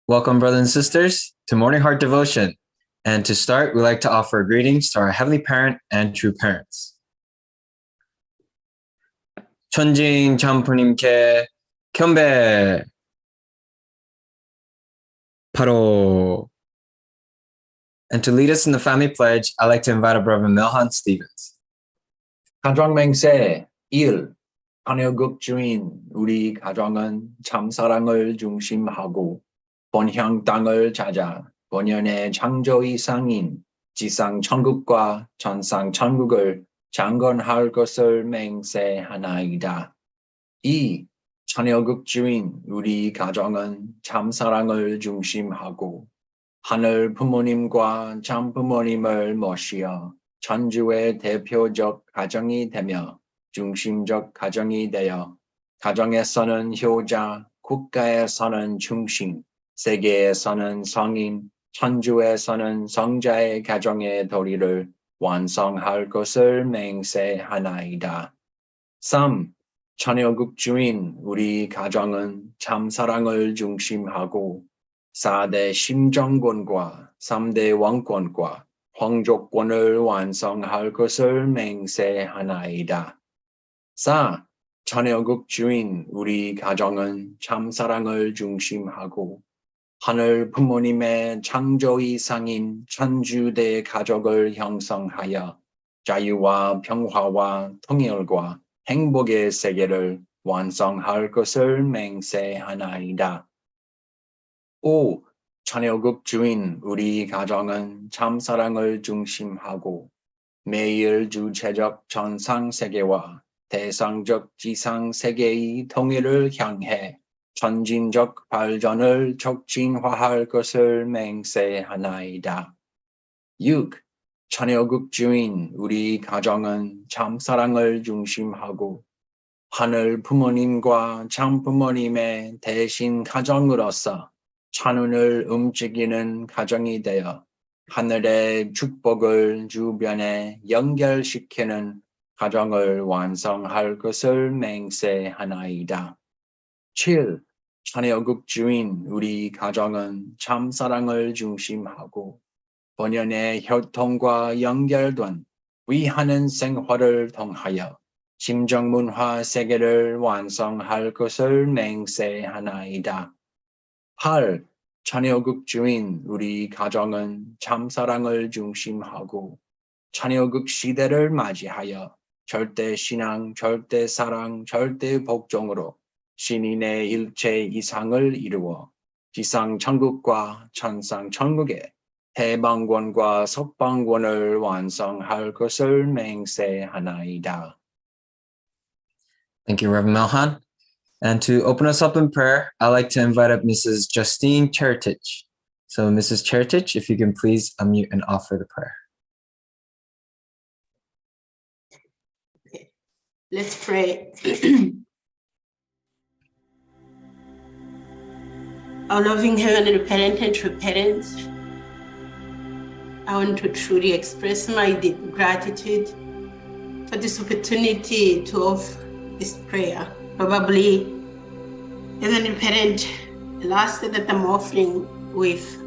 Welcome, brothers and sisters, to Morning Heart Devotion. And to start, we'd like to offer greetings to our Heavenly Parent and true parents. 천징 참부님께 경배 바로. And to lead us in the family pledge, I'd like to invite our brother Melhan Stevens. 가정맹세 1. 한여극 주인 우리 가정은 참사랑을 중심하고 본향 땅을 찾아 본연의 창조 이상인 지상 천국과 천상 천국을 창건할 것을 맹세하나이다. 2. 천여극 주인 우리 가정은 참사랑을 중심하고 하늘 부모님과 참부모님을 모시어 천주의 대표적 가정이 되며 중심적 가정이 되어 가정에서는 효자, 국가에서는 중심, 세계에서는 성인, 천주에서는 성자의 가정의 도리를 완성할 것을 맹세하나이다. 3. 천여국 주인 우리 가정은 참사랑을 중심하고 4대 심정권과 3대 왕권과皇族권을 완성할 것을 맹세하나이다. 4. 천여국 주인 우리 가정은 참사랑을 중심하고 하늘 부모님의 창조 이상인 천주대 가족을 형성하여 자유와 평화와 통일과 행복의 세계를 완성할 것을 맹세하나이다. 5. 천여국 주인 우리 가정은 참사랑을 중심하고 매일 주체적 전상세계와 대상적 지상세계의 통일을 향해 전진적 발전을 촉진화할 것을 맹세하나이다. 6. 천여국 주인 우리 가정은 참사랑을 중심하고 하늘 부모님과 참부모님의 대신 가정으로서 천운을 움직이는 가정이 되어 하늘의 축복을 주변에 연결시키는 가정을 완성할 것을 맹세하나이다. 7. 천여국 주인 우리 가정은 참사랑을 중심하고 본연의 혈통과 연결된 위하는 생활을 통하여 심정문화 세계를 완성할 것을 맹세하나이다. 8. 천여국 주인 우리 가정은 참사랑을 중심하고 천여국 시대를 맞이하여 절대신앙, 절대사랑, 절대복종으로 신인의 일체 이상을 이루어 지상천국과 천상천국의 해방권과 석방권을 완성할 것을 맹세하나이다. Thank you, Reverend Melhan. And to open us up in prayer, I'd like to invite up Mrs. Justine Cheritich. So Mrs. Cheritich, if you can please unmute and offer the prayer. Let's pray. Our loving Heavenly Parent and true parents, I want to truly express my deep gratitude for this opportunity to offer this prayer. Probably, Heavenly Parent, the last that I'm offering with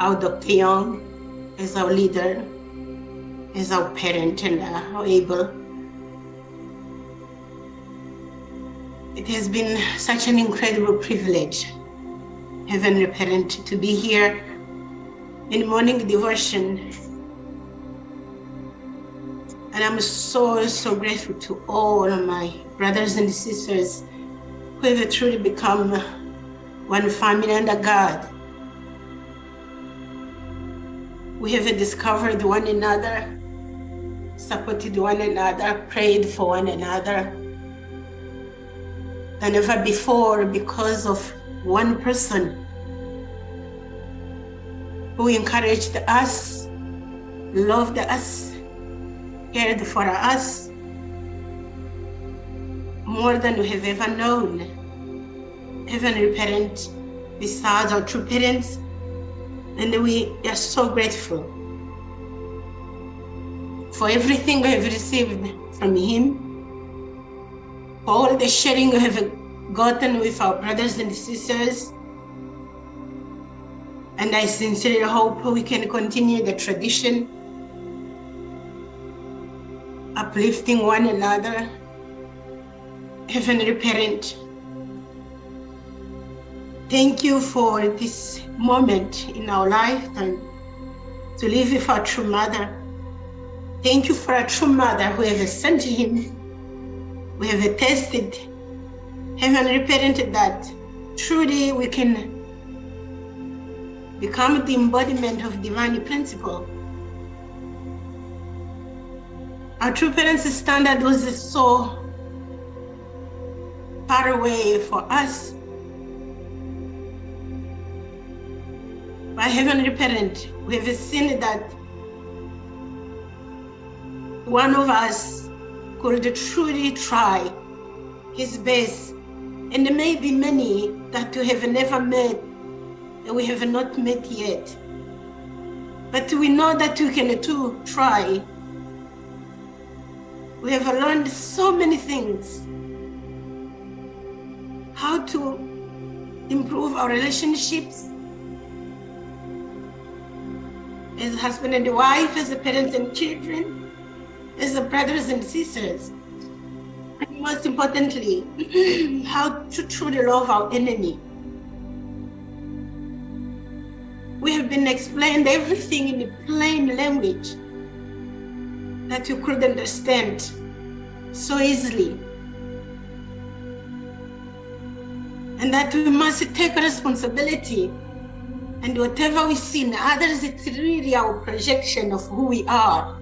our Dr. Yong as our leader, as our parent and our able. It has been such an incredible privilege, Heavenly Parent, to be here in morning devotion. And I'm so grateful to all of my brothers and sisters who have truly become one family under God. We have discovered one another, supported one another, prayed for one another than ever before because of one person who encouraged us, loved us, cared for us more than we have ever known. Heavenly Parent, besides our true parents, and we are so grateful for everything we have received from Him, for all the sharing we have gotten with our brothers and sisters, And I sincerely hope we can continue the tradition, uplifting one another. Heavenly Parent, thank you for this moment in our lifetime to live with our true mother. Thank you for our true mother who have sent him. We have tasted, Heavenly Parent, that truly we can become the embodiment of divine principle. Our true parents' standard was so far away for us. By Heavenly Parent, we have seen that one of us could truly try his best, and there may be many that we have never met, that we have not met yet. But we know that we can too try. We have learned so many things. How to improve our relationships as husband and wife, as parents and children, as brothers and sisters. And most importantly, how to truly love our enemy. We have been explained everything in a plain language that you could understand so easily. And that we must take responsibility. And whatever we see in others, it's really our projection of who we are.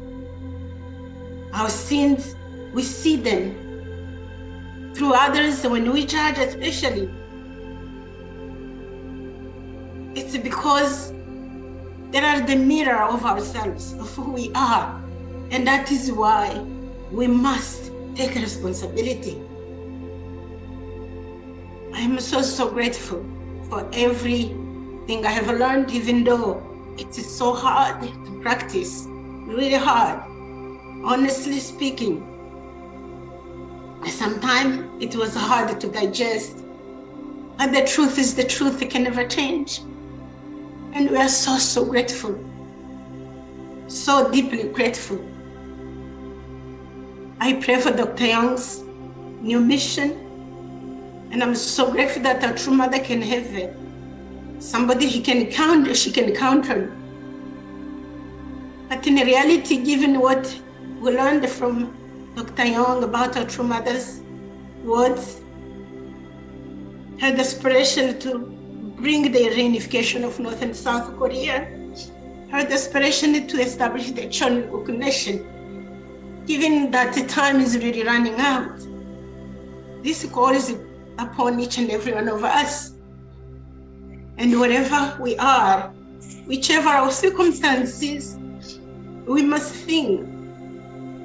Our sins, we see them through others when we judge, especially. It's because they are the mirror of ourselves, of who we are. And that is why we must take responsibility. I am so grateful for everything I have learned, even though it is so hard to practice, really hard. Honestly speaking, sometimes it was hard to digest, but the truth is the truth, it can never change. And we are so grateful, so deeply grateful. I pray for Dr. Yong's new mission, and I'm so grateful that our true mother can have somebody she can count on. But in reality, given what we learned from Dr. Yong about our true mother's words, her desperation to bring the reunification of North and South Korea, her desperation to establish the Chonuk nation, given that the time is really running out. This call is upon each and every one of us. And wherever we are, whichever our circumstances, we must think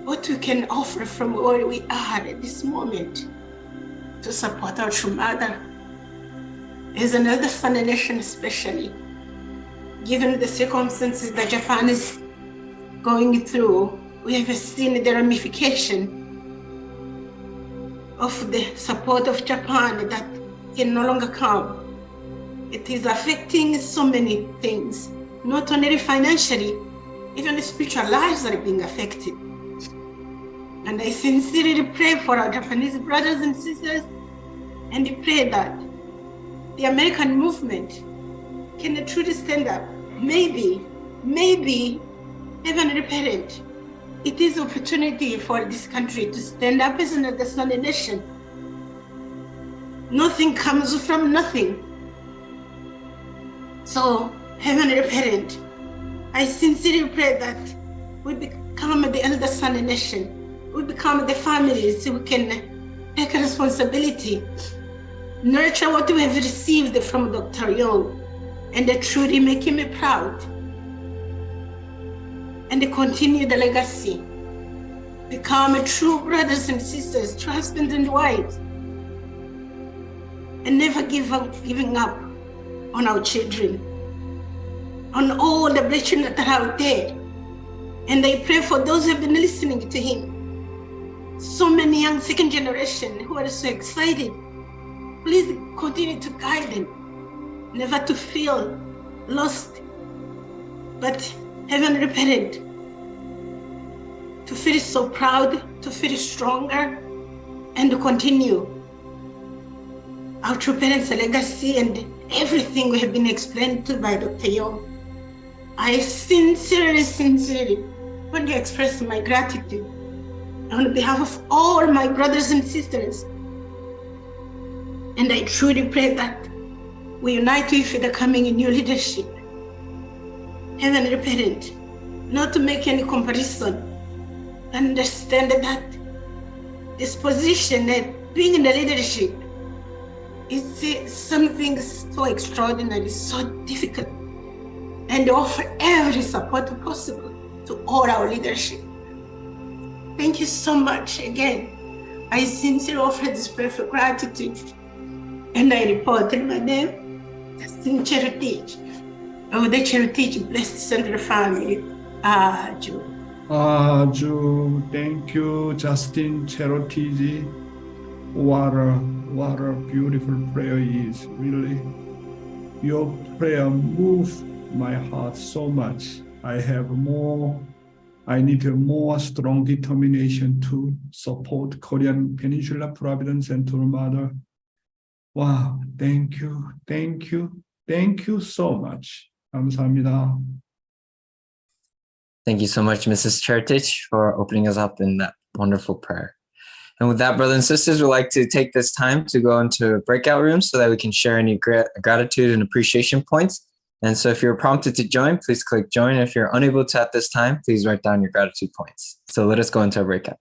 what we can offer from where we are at this moment to support our true mother. As another son nation, especially, given the circumstances that Japan is going through, we have seen the ramification of the support of Japan that can no longer come. It is affecting so many things, not only financially, even spiritual lives are being affected. And I sincerely pray for our Japanese brothers and sisters, and I pray that the American movement can truly stand up. Maybe, Heavenly Parent, it is opportunity for this country to stand up as another son nation. Nothing comes from nothing. So, Heavenly Parent, I sincerely pray that we become the elder son nation. We become the families who can take responsibility, nurture what we have received from Dr. Yong, and truly make him proud, and continue the legacy. Become true brothers and sisters, true husbands and wives, and never giving up on our children, on all the blessings that are out there. And I pray for those who have been listening to him. So many young second generation who are so excited. Please continue to guide them, never to feel lost, but Heavenly Parent, to feel so proud, to feel stronger, and to continue our true parents' legacy and everything we have been explained to by Dr. Yong. I sincerely want to express my gratitude on behalf of all my brothers and sisters. And I truly pray that we unite with the coming new leadership. Heavenly Parent, not to make any comparison, understand that this position and being in the leadership is something so extraordinary, so difficult, and offer every support possible to all our leadership. Thank you so much again. I sincerely offer this prayer for gratitude. And I report in my name, Justin Cheritich. Oh, the Cheritich Blessed Central Family. Joe. Thank you, Justin Cherotiji. What a beautiful prayer is, really. Your prayer moved my heart so much. I need more strong determination to support Korean Peninsula Providence and Tour Mother. Wow, thank you so much. 감사합니다. Thank you so much, Mrs. Chertich, for opening us up in that wonderful prayer. And with that, brothers and sisters, we'd like to take this time to go into breakout rooms so that we can share any gratitude and appreciation points. And so if you're prompted to join, please click join. If you're unable to at this time, please write down your gratitude points. So let us go into a breakout.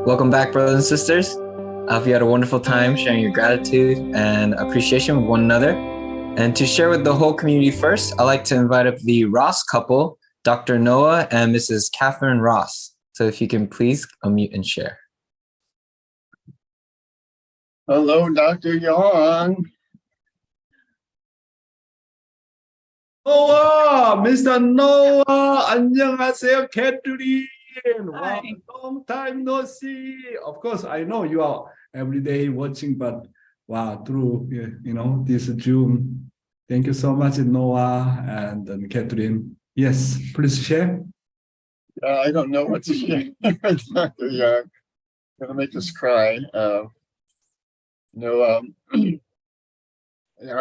Welcome back, brothers and sisters. I hope you had a wonderful time sharing your gratitude and appreciation with one another. And to share with the whole community first, I'd like to invite up the Ross couple, Dr. Noah and Mrs. Catherine Ross. So if you can please unmute and share. Hello, Dr. Yong. Noah, Mr. Noah, 안녕하세요, Catherine. Wow, Hi. long time no see. Of course, I know you are every day watching, but wow, through this Zoom. Thank you so much, Noah and Catherine. Yes, please share. I don't know what to share, Dr. Yong. Gonna make us cry. Our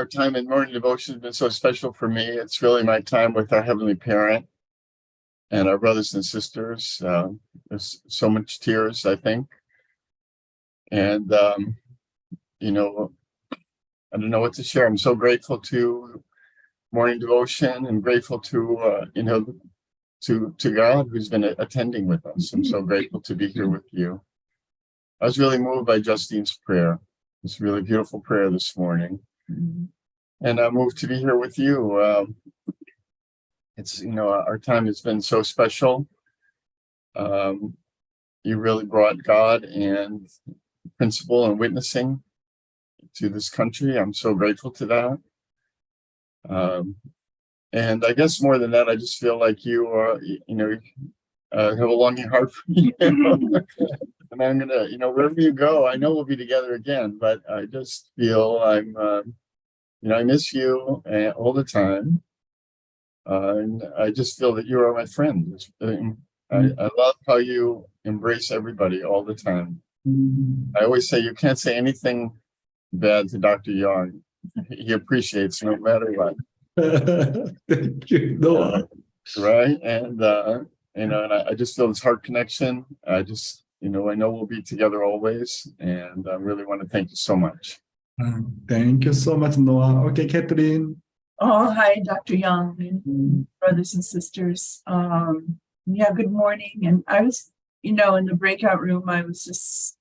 time in morning devotion has been so special for me. It's really my time with our Heavenly Parent and our brothers and sisters. There's so much tears, I think. And, I don't know what to share. I'm so grateful to morning devotion and grateful to, to God who's been attending with us. I'm so grateful to be here with you. I was really moved by Justine's prayer. It's a really beautiful prayer this morning. And I'm moved to be here with you. It's, our time has been so special. You really brought God and principle and witnessing to this country. I'm so grateful to that. And I guess more than that, I just feel like you are, have a longing heart for me. And I'm gonna, wherever you go, I know we'll be together again, but I just feel I miss you all the time. And I just feel that you are my friend. I love how you embrace everybody all the time. I always say you can't say anything bad to Dr. Yong. He appreciates no matter what. Thank you, Noah. Right? And and I just feel this heart connection. I just, I know we'll be together always. And I really want to thank you so much. Thank you so much, Noah. Okay, Catherine. Oh, hi, Dr. Young, and brothers and sisters. Good morning. And I was, in the breakout room, I was just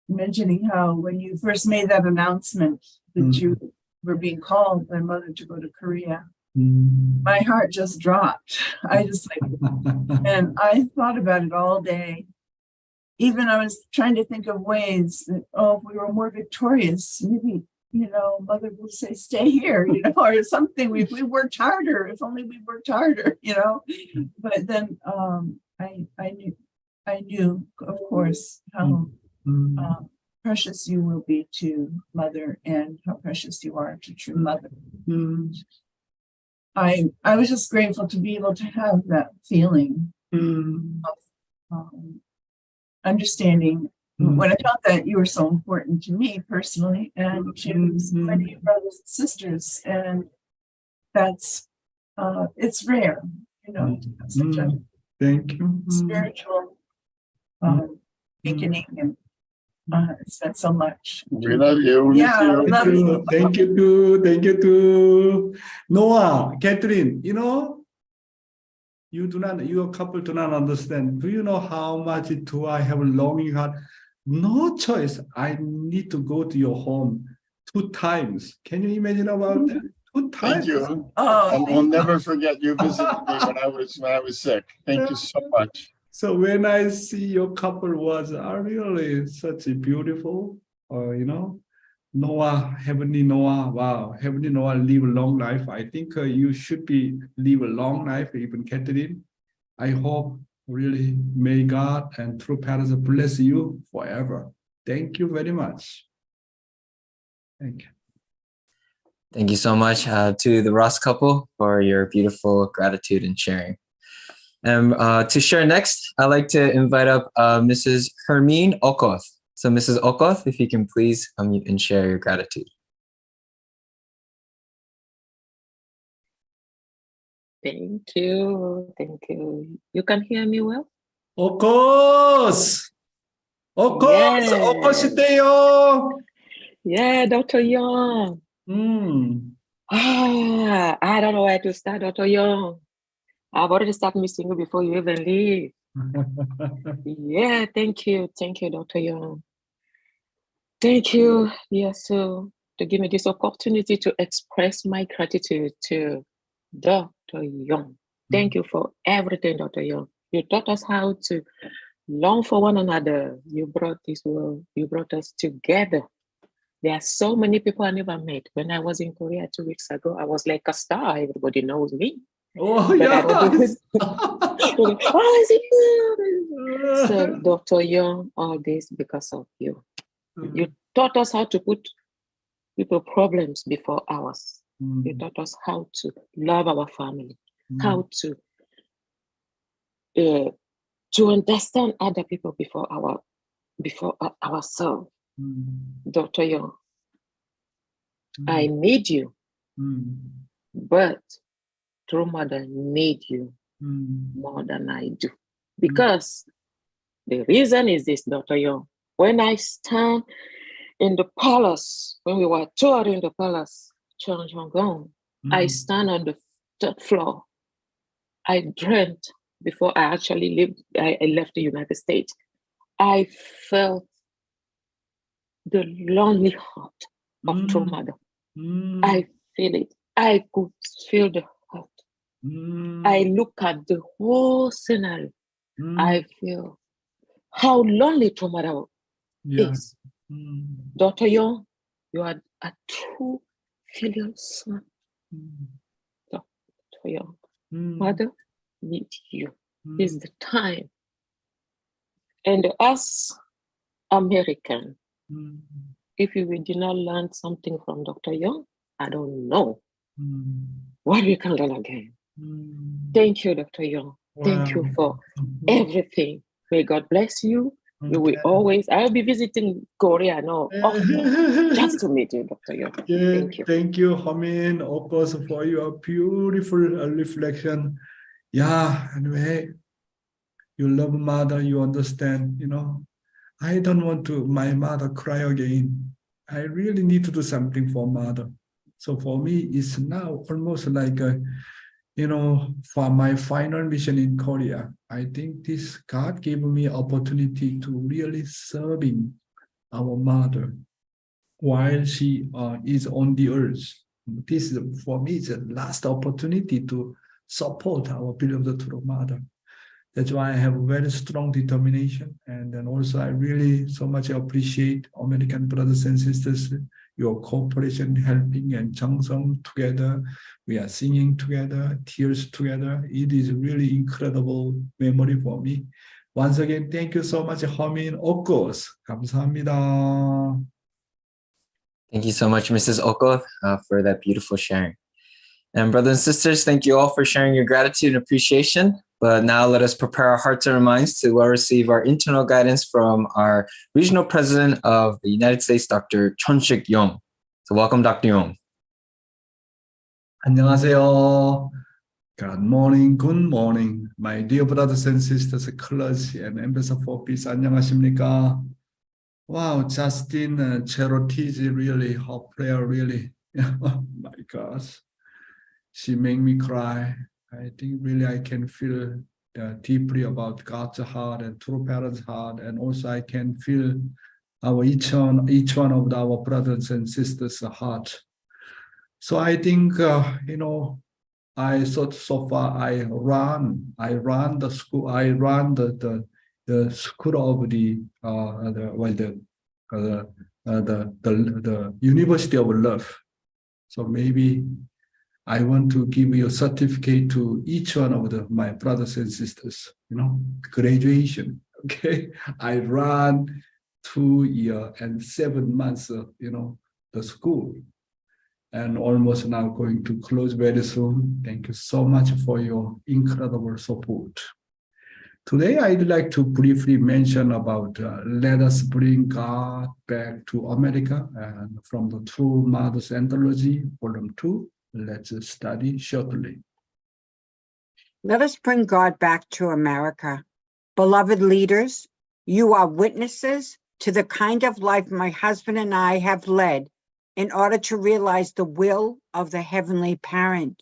mentioning how when you first made that announcement that you were being called by Mother to go to Korea, my heart just dropped. And I thought about it all day. Even I was trying to think of ways that, if we were more victorious, maybe, Mother will say, stay here, or something. If we worked harder, if only we worked harder, But then I knew, of course, how precious you will be to Mother and how precious you are to true Mother. I was just grateful to be able to have that feeling of understanding when I felt that you were so important to me personally and to so many brothers and sisters, and that's it's rare, to have such a Thank you. spiritual beginning, and it's been so much. We love you. Yeah, I love you. Thank you too. Thank you too. Noah, Catherine, your couple do not understand. Do you know how much do I have a longing heart? No choice. I need to go to your home 2 times. Can you imagine about that? 2 times. Thank you. Oh, I will never forget you visiting me when I was sick. Thank you so much. So when I see your couple was really such a beautiful, Noah, Heavenly Noah, wow, Heavenly Noah, live a long life. I think you should live a long life, even Catherine. I hope really may God and true parents bless you forever. Thank you very much. Thank you. Thank you so much to the Ross couple for your beautiful gratitude and sharing. And to share next, I'd like to invite up Mrs. Hermine Okoth. So Mrs. Okoth, if you can please unmute and share your gratitude. Thank you. Thank you. You can hear me well? Of course. Of course. Yeah. Of course, Teo. Yeah, Dr. Young. I don't know where to start, Dr. Young. I've already started missing you before you even leave. Yeah, thank you. Thank you, Dr. Young. Thank you, yes, to give me this opportunity to express my gratitude to Dr. Young. Thank you for everything, Dr. Young. You taught us how to long for one another. You brought this world, you brought us together. There are so many people I never met. When I was in Korea 2 weeks ago, I was like a star. Everybody knows me. Oh, But I don't do yes. oh, is it you? So, Dr. Young, all this because of you. You taught us how to put people problems before ours. You taught us how to love our family, how to understand other people before ourselves. Dr. Young, I need you, but true mother need you more than I do. Because the reason is this, Dr. Young. When I stand in the palace, when we were touring the palace, Chongjong, I stand on the third floor. I dreamt before I actually I left the United States. I felt the lonely heart of true mother. I feel it. I could feel the heart. I look at the whole scenario. I feel how lonely true mother is. Dr. Young, you are a true filial son. Dr. Young, mother needs you. It's the time. And us American, if we did not learn something from Dr. Young, I don't know what we can learn again. Thank you, Dr. Young. Thank you for everything. May God bless you. You will always, I'll be visiting Korea now often just to meet you, Dr. Young. Thank you. Thank you, Hamin, of course, for your beautiful reflection. Yeah, anyway, you love mother, you understand, I don't want to my mother cry again. I really need to do something for mother. So for me, it's now almost like for my final mission in Korea. I think this God gave me opportunity to really serving our mother while she is on the earth. This is, for me, is the last opportunity to support our beloved true mother. That's why I have very strong determination. And then also I really so much appreciate American brothers and sisters, your cooperation, helping and Changsong together. We are singing together, tears together. It is really incredible memory for me. Once again, thank you so much, Hamin. Of course, 감사합니다. Thank you so much, Mrs. Oko, for that beautiful sharing. And brothers and sisters, thank you all for sharing your gratitude and appreciation. But now let us prepare our hearts and our minds to well receive our internal guidance from our regional president of the United States, Dr. Chonshik Yong. So welcome, Dr. Yong. 안녕하세요. Good morning, my dear brothers and sisters, clergy and ambassador for peace. 안녕하십니까? Wow, Justin charities really, her prayer really, my gosh, she made me cry. I think really I can feel deeply about God's heart and true parents' heart, and also I can feel each one of our brothers and sisters' heart. So I think I thought so far I run the school, I run the school of the University of Love. So maybe I want to give you a certificate to each one of my brothers and sisters, graduation. Okay, I ran 2 years and 7 months, the school, and almost now going to close very soon. Thank you so much for your incredible support. Today, I'd like to briefly mention about let us bring God back to America, and from the True Mothers Anthology, Volume 2. Let's study shortly. Let us bring God back to America. Beloved leaders, you are witnesses to the kind of life my husband and I have led in order to realize the will of the Heavenly Parent.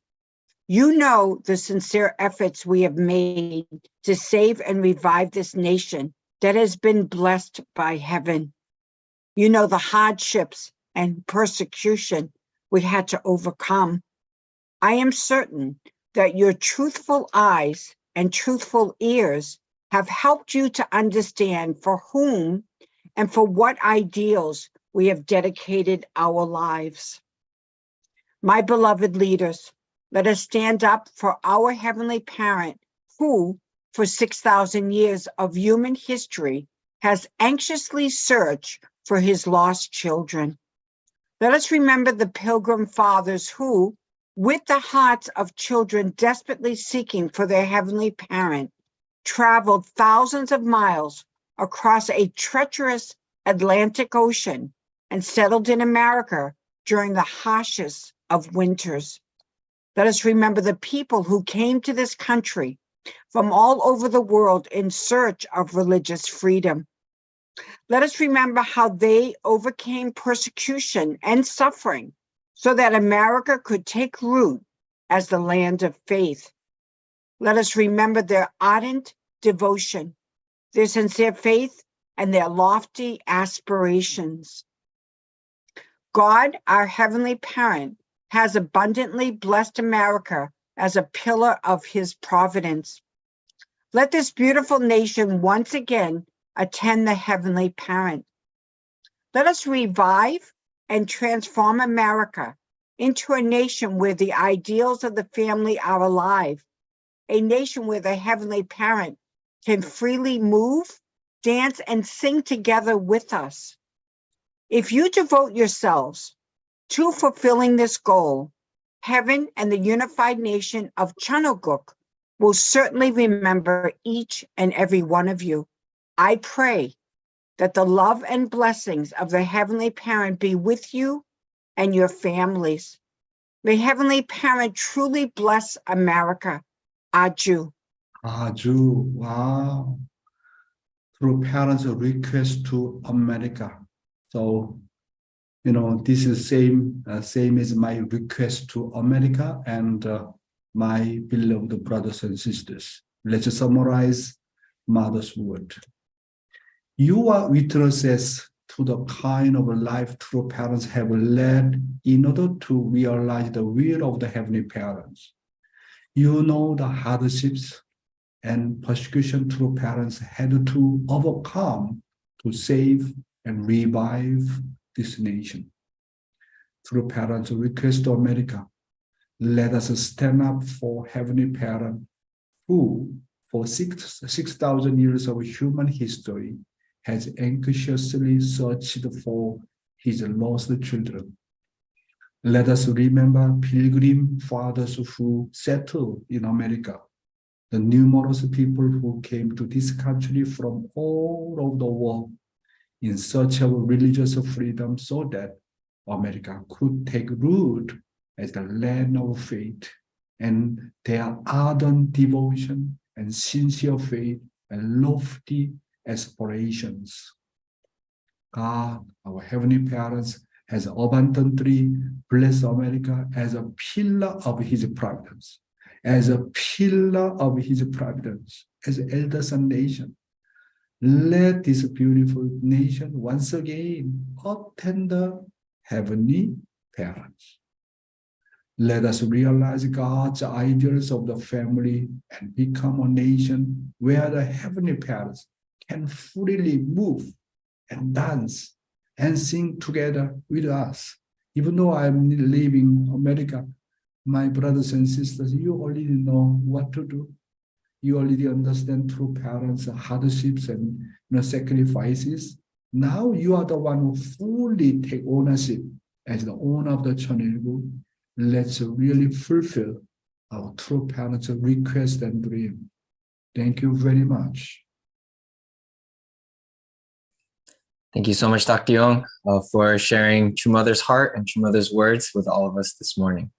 You know the sincere efforts we have made to save and revive this nation that has been blessed by heaven. You know the hardships and persecution we had to overcome. I am certain that your truthful eyes and truthful ears have helped you to understand for whom and for what ideals we have dedicated our lives. My beloved leaders, let us stand up for our Heavenly Parent who, for 6,000 years of human history, has anxiously searched for his lost children. Let us remember the Pilgrim Fathers who, with the hearts of children desperately seeking for their Heavenly Parent, traveled thousands of miles across a treacherous Atlantic Ocean and settled in America during the harshest of winters. Let us remember the people who came to this country from all over the world in search of religious freedom. Let us remember how they overcame persecution and suffering so that America could take root as the land of faith. Let us remember their ardent devotion, their sincere faith, and their lofty aspirations. God, our Heavenly Parent, has abundantly blessed America as a pillar of his providence. Let this beautiful nation once again attend the Heavenly Parent. Let us revive and transform America into a nation where the ideals of the family are alive, a nation where the Heavenly Parent can freely move, dance, and sing together with us. If you devote yourselves to fulfilling this goal, heaven and the unified nation of Chanoguk will certainly remember each and every one of you. I pray that the love and blessings of the Heavenly Parent be with you and your families. May Heavenly Parent truly bless America. Aju. Aju, wow. Through parents' request to America. So, this is same as my request to America and my beloved brothers and sisters. Let's summarize Mother's word. You are witnesses to the kind of life true parents have led in order to realize the will of the Heavenly Parents. You know the hardships and persecution true parents had to overcome to save and revive this nation. Through parents' request to America, let us stand up for Heavenly Parent who, for 6,000 years of human history, has anxiously searched for his lost children. Let us remember Pilgrim Fathers who settled in America, the numerous people who came to this country from all over the world in search of religious freedom so that America could take root as the land of faith, and their ardent devotion and sincere faith and lofty aspirations. God, our Heavenly Parents, has abundantly blessed America as a pillar of his providence, as a pillar of his providence, as elders and nation. Let this beautiful nation once again attend the Heavenly Parents. Let us realize God's ideals of the family and become a nation where the Heavenly Parents can freely move and dance and sing together with us. Even though I'm leaving America, my brothers and sisters, you already know what to do. You already understand true parents' hardships and sacrifices. Now you are the one who fully take ownership as the owner of the Cheonilgu. Let's really fulfill our true parents' request and dream. Thank you very much. Thank you so much, Dr. Yong, for sharing True Mother's heart and True Mother's words with all of us this morning.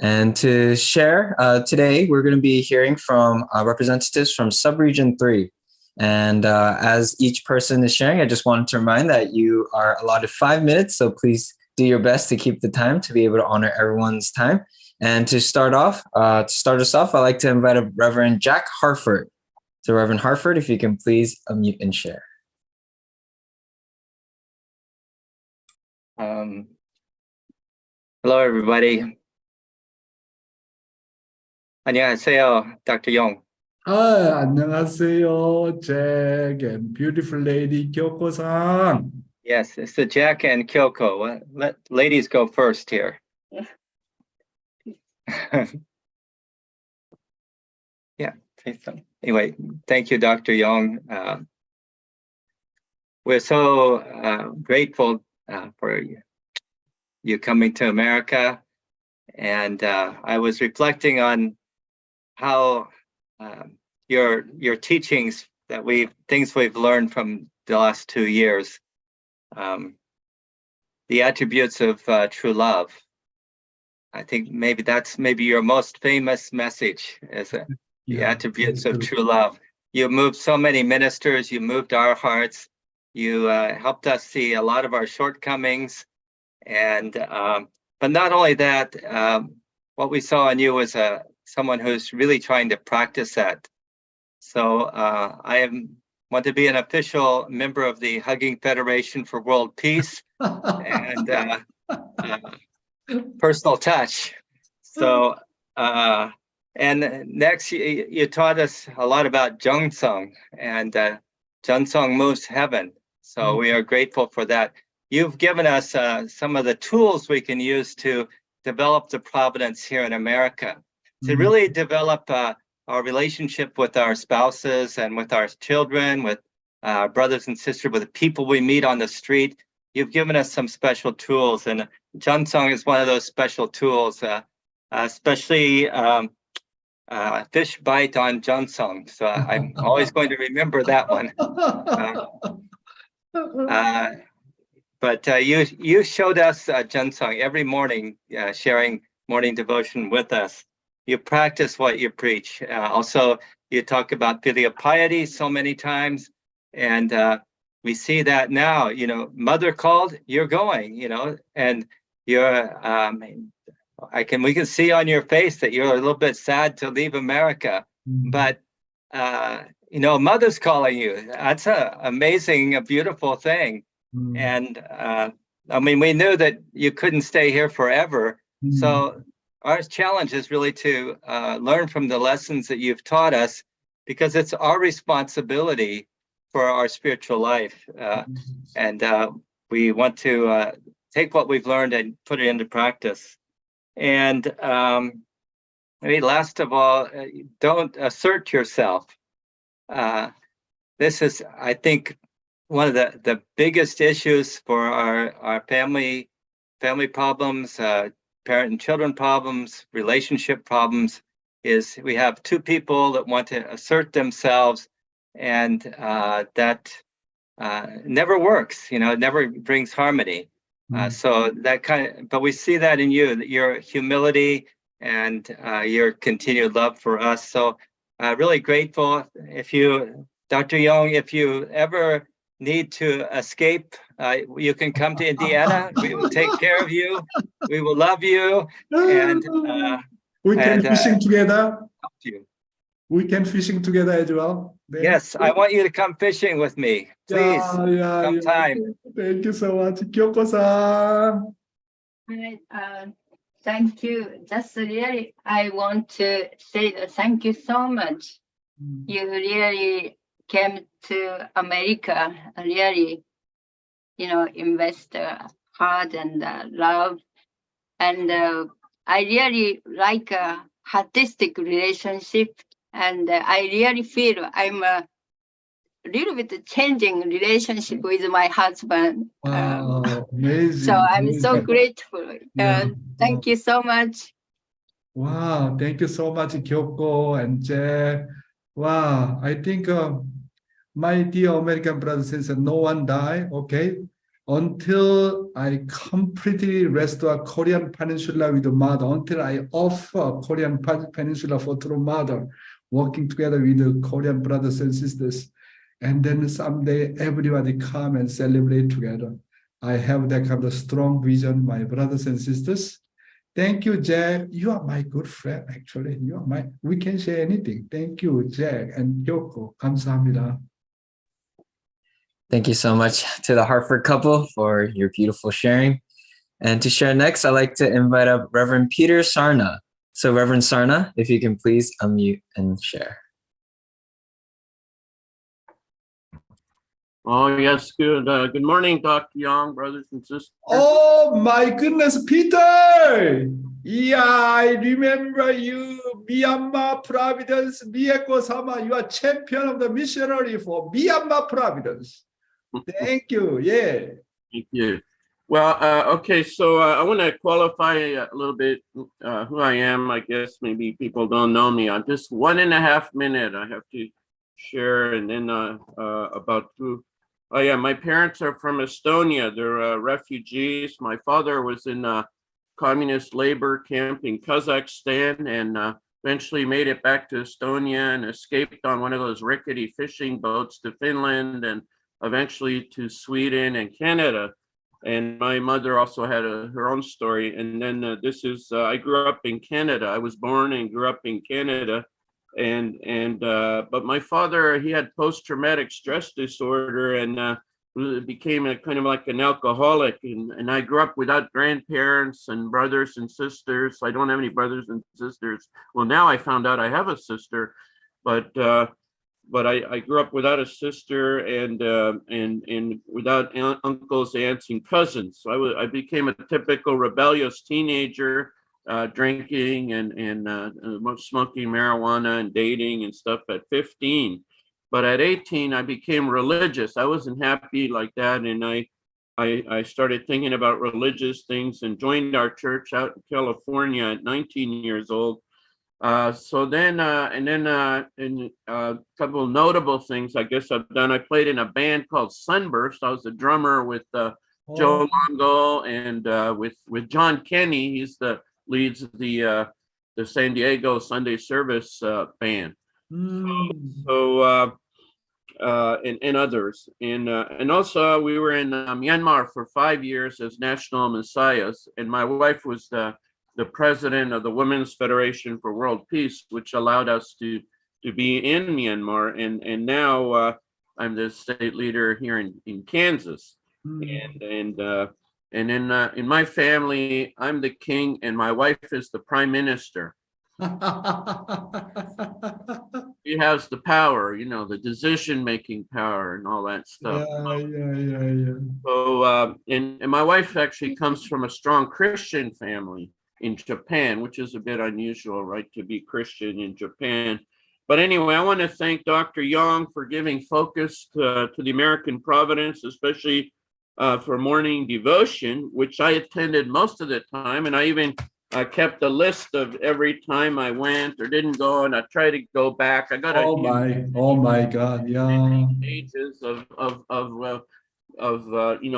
And to share, today we're going to be hearing from representatives from Subregion 3. And as each person is sharing, I just wanted to remind that you are allotted 5 minutes, so please do your best to keep the time to be able to honor everyone's time. And to start us off, I'd like to invite up Reverend Jack Harford. So Reverend Harford, if you can please unmute and share. Hello, everybody. 안녕하세요, Dr. Yong. 안녕하세요, Jack and beautiful lady Kyoko-san. Yes, it's the Jack and Kyoko. Let ladies go first here. Yeah, say so. Anyway, thank you, Dr. Yong. We're so grateful for you coming to America. And I was reflecting on how your teachings things we've learned from the last 2 years, the attributes of true love. I think that's your most famous message, is the attributes of true love. You moved so many ministers, you moved our hearts, you helped us see a lot of our shortcomings. And but not only that, what we saw in you was someone who's really trying to practice that. So I want to be an official member of the Hugging Federation for World Peace and personal touch. So and next you taught us a lot about Jeonsung, and Jeonsung moves heaven. So we are grateful for that. You've given us some of the tools we can use to develop the providence here in America, to really develop our relationship with our spouses and with our children, with brothers and sisters, with the people we meet on the street. You've given us some special tools, and Jeonsung is one of those special tools, especially fish bite on Jeonsung. So I'm always going to remember that one. But you showed us Jeonsung every morning, sharing morning devotion with us. You practice what you preach. Also, you talk about filial piety so many times, and we see that now. Mother called, you're going. And you're. We can see on your face that you're a little bit sad to leave America, but Mother's calling you. That's a amazing, a beautiful thing. And we knew that you couldn't stay here forever. So our challenge is really to learn from the lessons that you've taught us, because it's our responsibility for our spiritual life. And we want to take what we've learned and put it into practice. And last of all, don't assert yourself. This is, I think, one of the biggest issues for our family problems, parent and children problems, relationship problems, is we have two people that want to assert themselves, and that never works. It never brings harmony. So that but we see that in you, your humility and your continued love for us. So really grateful. Dr. Yong, if you ever need to escape, you can come to Indiana. We will take care of you. We will love you, and we can fishing together. Help you. We can fishing together as well. Yes, I want you to come fishing with me, please. Sometime. Thank you so much, Kyoko-san. Thank you. Just really, I want to say that thank you so much. You really came to America, really, invest hard and love. And I really like a artistic relationship. And I really feel I'm a little bit changing relationship with my husband. Wow, amazing. So I'm so grateful. Thank you so much. Wow, thank you so much, Kyoko and Jack. Wow, I think my dear American brothers and sisters, no one died, okay? Until I completely restore Korean Peninsula with the mother, until I offer Korean Peninsula for true mother, working together with the Korean brothers and sisters. And then someday everybody come and celebrate together. I have that kind of strong vision, my brothers and sisters. Thank you, Jack. You are my good friend, actually. You are my, we can say anything. Thank you, Jack and Yoko. 감사합니다. Thank you so much to the Hartford couple for your beautiful sharing. And to share next, I'd like to invite up Reverend Peter Sarna. So Reverend Sarna, if you can please unmute and share. Oh, yes, good. Good morning, Dr. Yong, brothers and sisters. Oh my goodness, Peter! Yeah, I remember you, Myanmar Providence, Miyako-sama. You are champion of the missionary for Myanmar Providence. Thank you. Yeah. Thank you. Well, okay, so I want to qualify a little bit who I am. I guess maybe people don't know me. I'm just 1.5 minutes. I have to share, and then about who. Oh yeah, my parents are from Estonia. They're refugees. My father was in a communist labor camp in Kazakhstan and eventually made it back to Estonia and escaped on one of those rickety fishing boats to Finland and eventually to Sweden and Canada. And my mother also had her own story. And then I grew up in Canada. I was born and grew up in Canada. But my father, he had post-traumatic stress disorder and became a kind of like an alcoholic. And I grew up without grandparents and brothers and sisters. I don't have any brothers and sisters. Well, now I found out I have a sister, but I grew up without a sister and without uncles, aunts, and cousins. So I became a typical rebellious teenager. Drinking and smoking marijuana and dating and stuff at 15. But at 18, I became religious. I wasn't happy like that. And I started thinking about religious things and joined our church out in California at 19 years old. So then a couple of notable things I guess I've done. I played in a band called Sunburst. I was a drummer with Joe Longo and with John Kenny. He's leads the San Diego Sunday Service band. So and others. And also we were in Myanmar for 5 years as National Messiahs. And my wife was the president of the Women's Federation for World Peace, which allowed us to be in Myanmar. And now I'm the state leader here in Kansas. And in my family, I'm the king and my wife is the prime minister. She has the power, the decision-making power and all that stuff. Yeah. So, and my wife actually comes from a strong Christian family in Japan, which is a bit unusual, right, to be Christian in Japan. But anyway, I want to thank Dr. Yong for giving focus to the American Providence, especially for morning devotion, which I attended most of the time. And I even kept a list of every time I went or didn't go, and I try to go back. I got oh my God, yeah. Pages of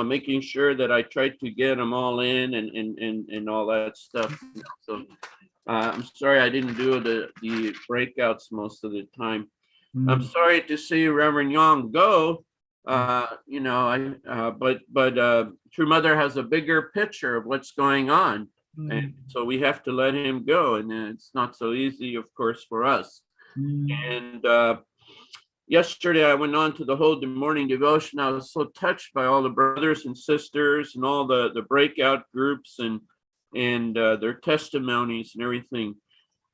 making sure that I tried to get them all in and all that stuff. So I'm sorry I didn't do the breakouts most of the time. I'm sorry to see Reverend Yong go. But True Mother has a bigger picture of what's going on. And so we have to let him go. And it's not so easy, of course, for us. And yesterday I went on to the whole morning devotion. I was so touched by all the brothers and sisters and all the breakout groups and their testimonies and everything.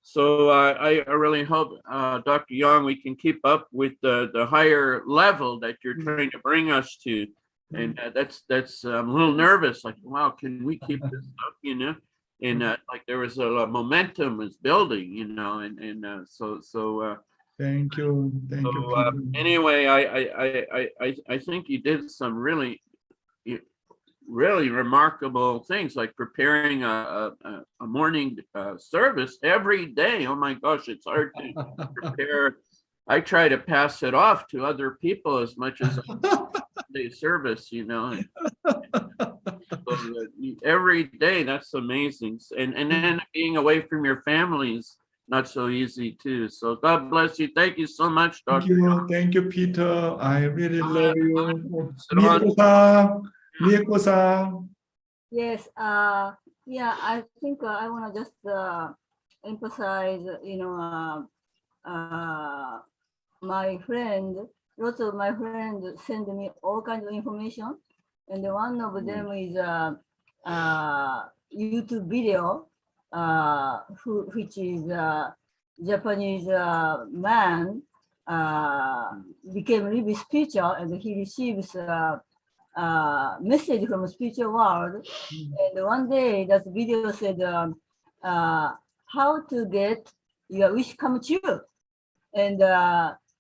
So I really hope, Dr. Yong, we can keep up with the higher level that you're trying to bring us to. And that's I'm a little nervous, like, wow, can we keep this up, And like there was a momentum is building, and so. Thank you. Anyway, I think you did some really remarkable things, like preparing a morning service every day. Oh my gosh, it's hard to prepare. I try to pass it off to other people as much as the service, So every day, that's amazing. And then being away from your families, not so easy too. So God bless you. Thank you so much, Dr. Thank you, Peter. I really love you. Sit on. Miyako-san. Yes, Yeah, I think I want to just emphasize, my friend, lots of my friends send me all kinds of information, and one of them is a YouTube video, which is a Japanese man became really spiritual, and he receives message from spiritual world. And one day that video said, how to get your wish come true. And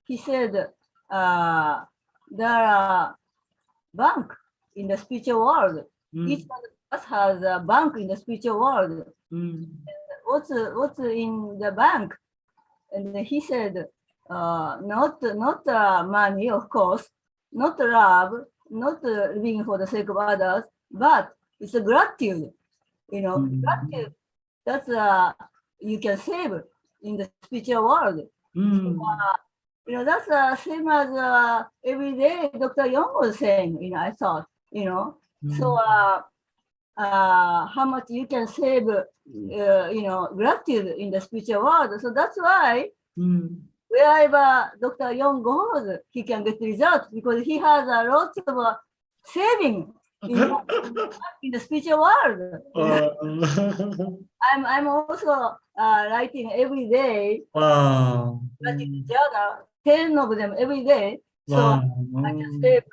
he said, there are bank in the spiritual world. Each one of us has a bank in the spiritual world. And what's in the bank? And he said, not money, of course, not love, not living for the sake of others, but it's a gratitude. Gratitude. That's you can save in the spiritual world. So, that's same as every day Dr. Yong was saying. I thought, So how much you can save, gratitude in the spiritual world. So that's why wherever Dr. Yong goes, he can get results because he has a lot of saving in the spiritual world. I'm also writing every day. Wow. Journal, 10 of them every day. So I can save,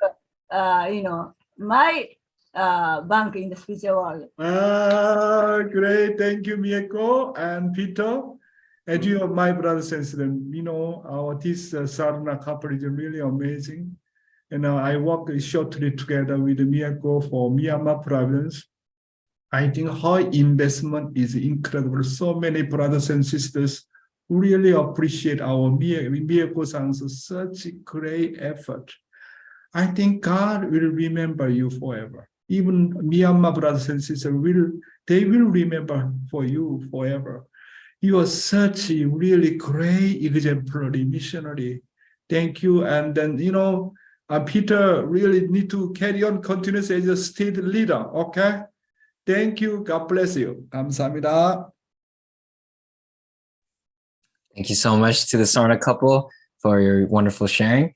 my bank in the spiritual world. Great. Thank you, Miyako and Peter. As you are my brothers and sisters, this Sarna couple is really amazing. I worked shortly together with Miyako for Myanmar province. I think her investment is incredible. So many brothers and sisters really appreciate our Miyako-san's such great effort. I think God will remember you forever. Even Myanmar brothers and sisters they will remember for you forever. You are such a really great exemplary missionary. Thank you. And then, Peter really need to carry on continuously as a state leader. Okay. Thank you. God bless you. 감사합니다. Thank you so much to the Sarna couple for your wonderful sharing.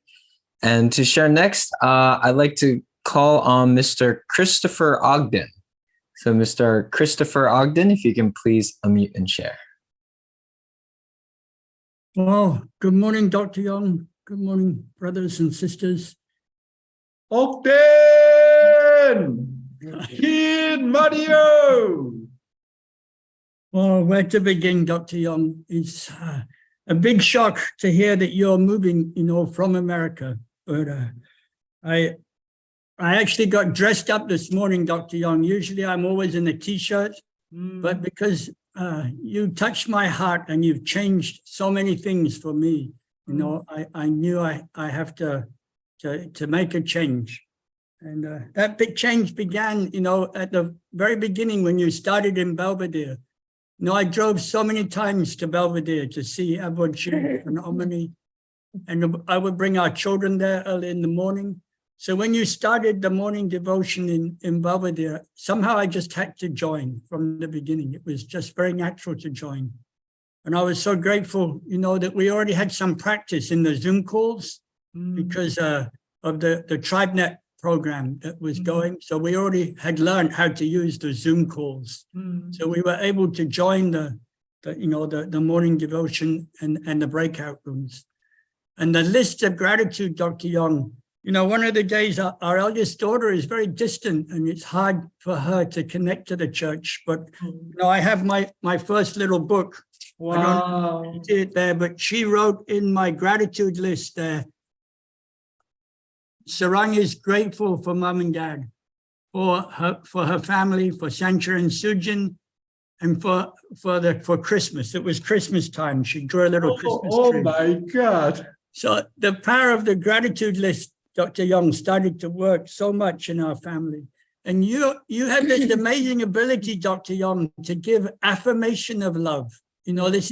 And to share next, I'd like to call on Mr. Christopher Ogden. So Mr. Christopher Ogden, if you can please unmute and share. Well, good morning, Dr. Yong. Good morning, brothers and sisters. Ogden! Kid Mario! Well, where to begin, Dr. Yong? It's a big shock to hear that you're moving, from America. But I actually got dressed up this morning, Dr. Yong. Usually I'm always in a t-shirt, but because you touched my heart and you've changed so many things for me, I knew I have to make a change. And that big change began, at the very beginning when you started in Belvedere. I drove so many times to Belvedere to see Aborigine and Omani, and I would bring our children there early in the morning. So when you started the morning devotion in Belvedere, somehow I just had to join from the beginning. It was just very natural to join. And I was so grateful, that we already had some practice in the Zoom calls because of the TribeNet program that was going. So we already had learned how to use the Zoom calls. So we were able to join the morning devotion and the breakout rooms. And the list of gratitude, Dr. Yong, one of the days our eldest daughter is very distant and it's hard for her to connect to the church. But, I have my first little book. Wow. I don't know if you see it there, but she wrote in my gratitude list there, Sarang is grateful for mom and dad, for her family, for Sancha and Sujin, and for Christmas. It was Christmas time. She drew a little Christmas tree. Oh my God. So the power of the gratitude list, Dr. Yong, started to work so much in our family. And you have this amazing ability, Dr. Yong, to give affirmation of love. This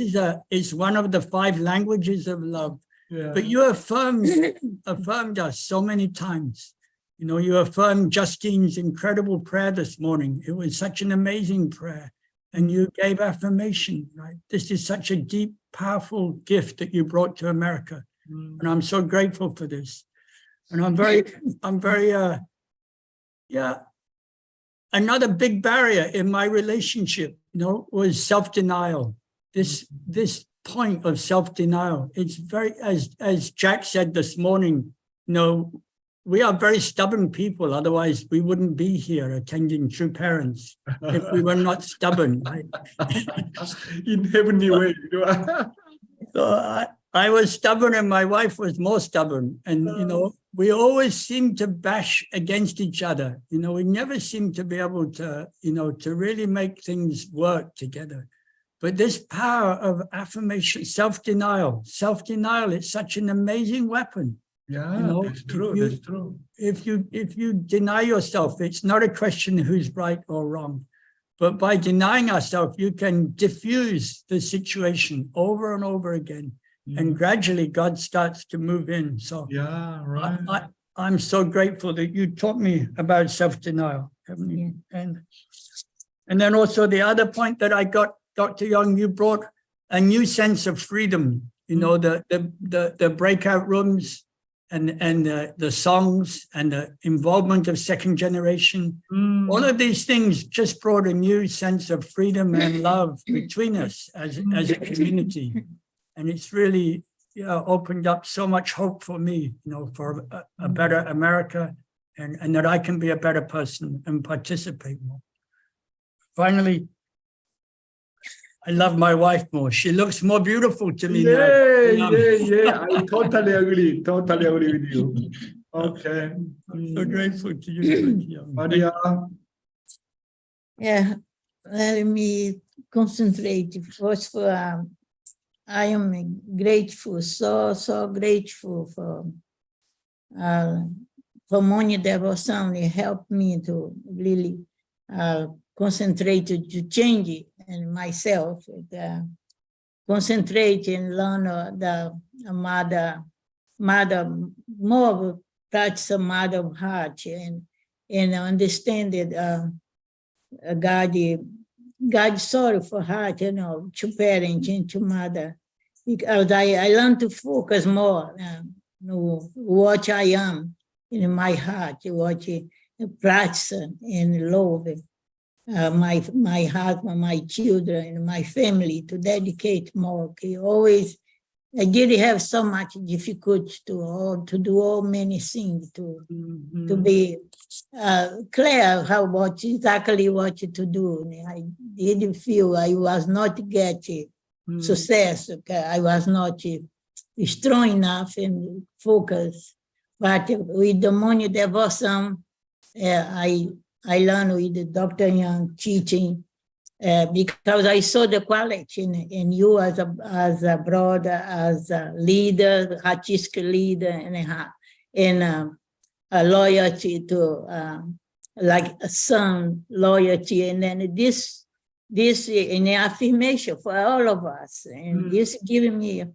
is one of the 5 languages of love. Yeah. But you affirmed us so many times, You know, you affirmed Justine's incredible prayer this morning. It was such an amazing prayer. And you gave affirmation, right? This is such a deep, powerful gift that you brought to America. And I'm so grateful for this. And I'm very, yeah. Another big barrier in my relationship, you know, was self-denial. This point of self-denial. It's very, as Jack said this morning, you know, we are very stubborn people. Otherwise, we wouldn't be here attending True Parents if we were not stubborn, right? In heavenly way, you know. So I was stubborn and my wife was more stubborn. And, you know, we always seemed to bash against each other. You know, we never seemed to be able to, you know, to really make things work together. But this power of affirmation, self-denial, it's such an amazing weapon. Yeah, you know, that's true. That's true. If you deny yourself, it's not a question of who's right or wrong. But by denying ourselves, you can diffuse the situation over and over again. And gradually God starts to move in. So yeah, right. I'm so grateful that you taught me about self-denial. And then also the other point that I got, Dr. Yong, you brought a new sense of freedom, you know, the breakout rooms and the songs and the involvement of second generation. All of these things just brought a new sense of freedom and love between us as a community. And it's really opened up so much hope for me, you know, for a better America and that I can be a better person and participate more. Finally, I love my wife more. She looks more beautiful to me now. Yeah. I totally agree. Totally agree with you. Okay. I'm so grateful to you. Maria. Yeah, let me concentrate. First, for I am grateful, so grateful for morning devotion. It helped me to really concentrate to change in myself, concentrate and learn the mother more, touch the mother of heart and understand that God's sorry for heart, you know, to parent and to mother. Because I learned to focus more on what I am in my heart, what practice and love my husband, my children, and my family to dedicate more. I didn't have so much difficulty to do all many things, to be clear exactly what to do. I didn't feel I was not getting success. Okay? I was not strong enough and focused. But with the morning devotion, I learned with Dr. Yong teaching because I saw the quality in you as a brother, as a leader, artistic leader, and a loyalty to like a son, loyalty, and then this in affirmation for all of us, and this giving me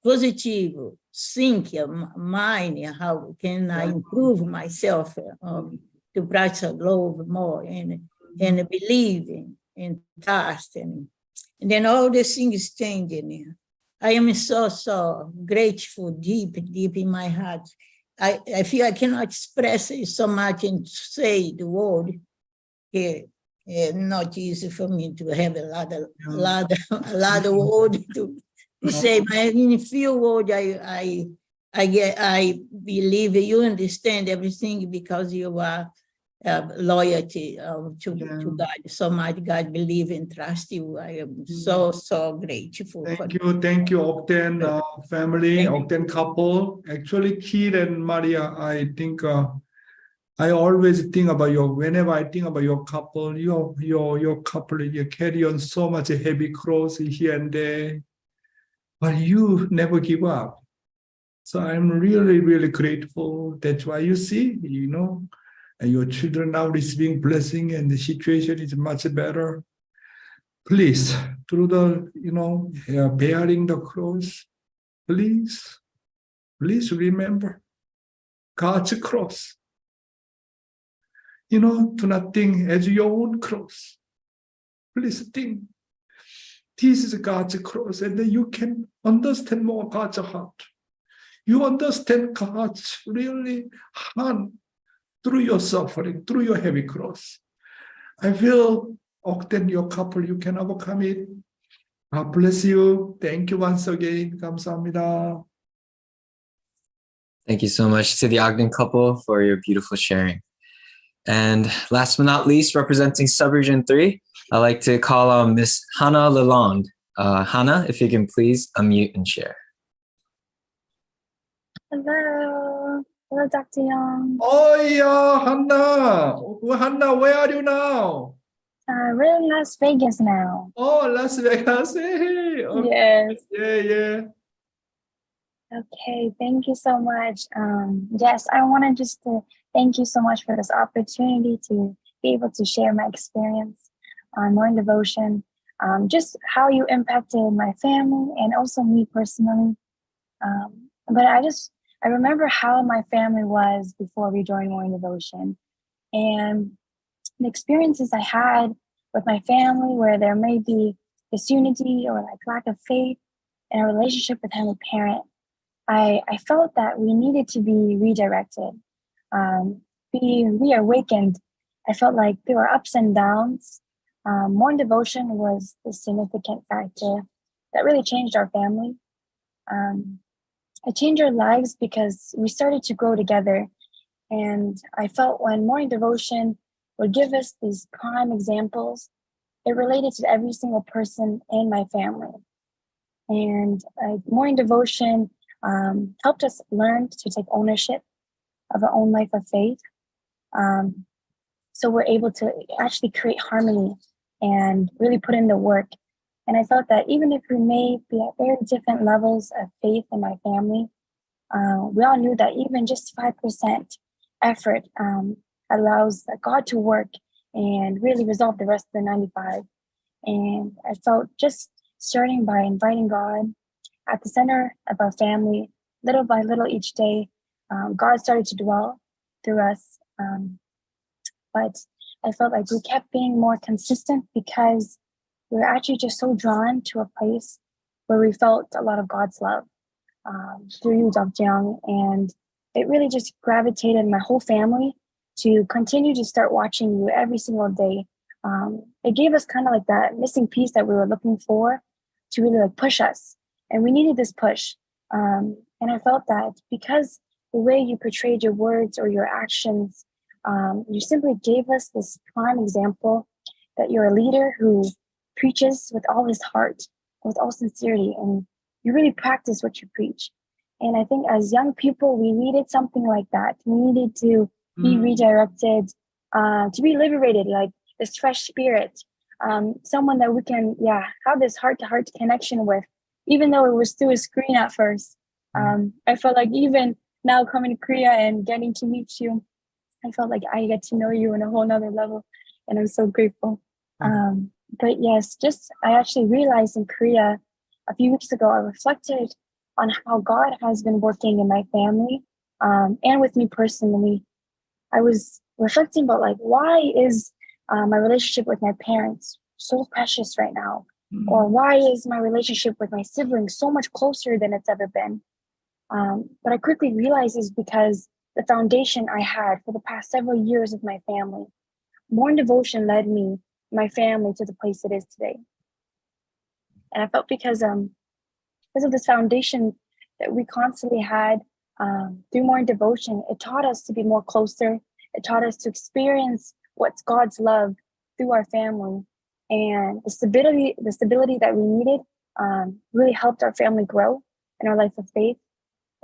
positive thinking mind. How can I improve myself to practice love more and believe in trust and then all the things changing. I am so grateful, deep in my heart. I feel I cannot express it so much and say the word here. Not easy for me to have a lot of words to say, but in a few words, I believe you understand everything because you are loyalty to God. So much God believe and trust you. I am so grateful. Thank you, Ogden family, Ogden couple. Actually, Kid and Maria, I think I always think about whenever I think about your couple, your couple, you carry on so much heavy cross here and there, but you never give up. So I'm really grateful. That's why you see, you know, and your children now receiving blessing and the situation is much better. Please, through the, bearing the cross, please remember God's cross. You know, do not think as your own cross. Please think. This is God's cross, and then you can understand more God's heart. You understand God's really heart through your suffering, through your heavy cross. I feel, Ogden, your couple, you can overcome it. God bless you. Thank you once again. 감사합니다. Thank you so much to the Ogden couple for your beautiful sharing. And last but not least, representing Subregion 3, I'd like to call on Miss Hannah Lalonde. Hannah, if you can please unmute and share. Hello. Hello, Dr. Yong. Oh, yeah, Hannah. Hannah, where are you now? We're in Las Vegas now. Oh, Las Vegas. Hey. Okay. Yes. Yeah. Okay, thank you so much. Yes, I wanted just to thank you so much for this opportunity to be able to share my experience on morning devotion, just how you impacted my family and also me personally. But I remember how my family was before we joined morning devotion, and the experiences I had with my family where there may be disunity or like lack of faith in a relationship with Heavenly Parent. I felt that we needed to be redirected, be reawakened. I felt like there were ups and downs. Morning devotion was the significant factor that really changed our family. It changed our lives because we started to grow together. And I felt when morning devotion would give us these prime examples, it related to every single person in my family. And morning devotion helped us learn to take ownership of our own life of faith. So we're able to actually create harmony and really put in the work. And I felt that even if we may be at very different levels of faith in my family, we all knew that even just 5% effort allows God to work and really resolve the rest of the 95. And I felt just starting by inviting God at the center of our family, little by little each day, God started to dwell through us. But I felt like we kept being more consistent because we were actually just so drawn to a place where we felt a lot of God's love through you, Dr. Yong. And it really just gravitated my whole family to continue to start watching you every single day. It gave us kind of like that missing piece that we were looking for to really like push us. And we needed this push. And I felt that because the way you portrayed your words or your actions, you simply gave us this prime example that you're a leader who preaches with all his heart, with all sincerity, and you really practice what you preach. And I think as young people, we needed something like that. We needed to be redirected, to be liberated, like this fresh spirit, someone that we can, have this heart-to-heart connection with, even though it was through a screen at first. I felt like even now coming to Korea and getting to meet you, I felt like I get to know you on a whole nother level, and I'm so grateful. But yes, I actually realized in Korea a few weeks ago, I reflected on how God has been working in my family and with me personally. I was reflecting about like, why is my relationship with my parents so precious right now? Or why is my relationship with my siblings so much closer than it's ever been? But I quickly realized is because the foundation I had for the past several years with my family. Morning devotion led me, my family, to the place it is today. And I felt because of this foundation that we constantly had through morning devotion, it taught us to be more closer. It taught us to experience what's God's love through our family. And the stability that we needed really helped our family grow in our life of faith.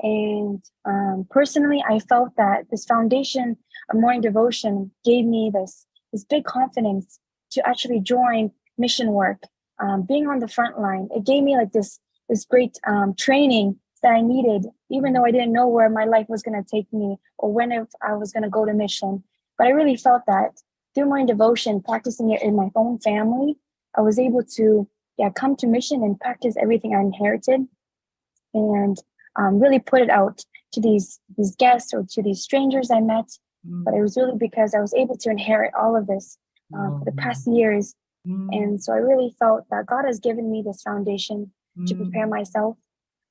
And personally, I felt that this foundation of morning devotion gave me this big confidence to actually join mission work, being on the front line. It gave me like this great training that I needed, even though I didn't know where my life was going to take me or when I was going to go to mission. But I really felt that through morning devotion, practicing it in my own family, I was able to come to mission and practice everything I inherited and really put it out to these guests or to these strangers I met, but it was really because I was able to inherit all of this for the past years. And so I really felt that God has given me this foundation to prepare myself.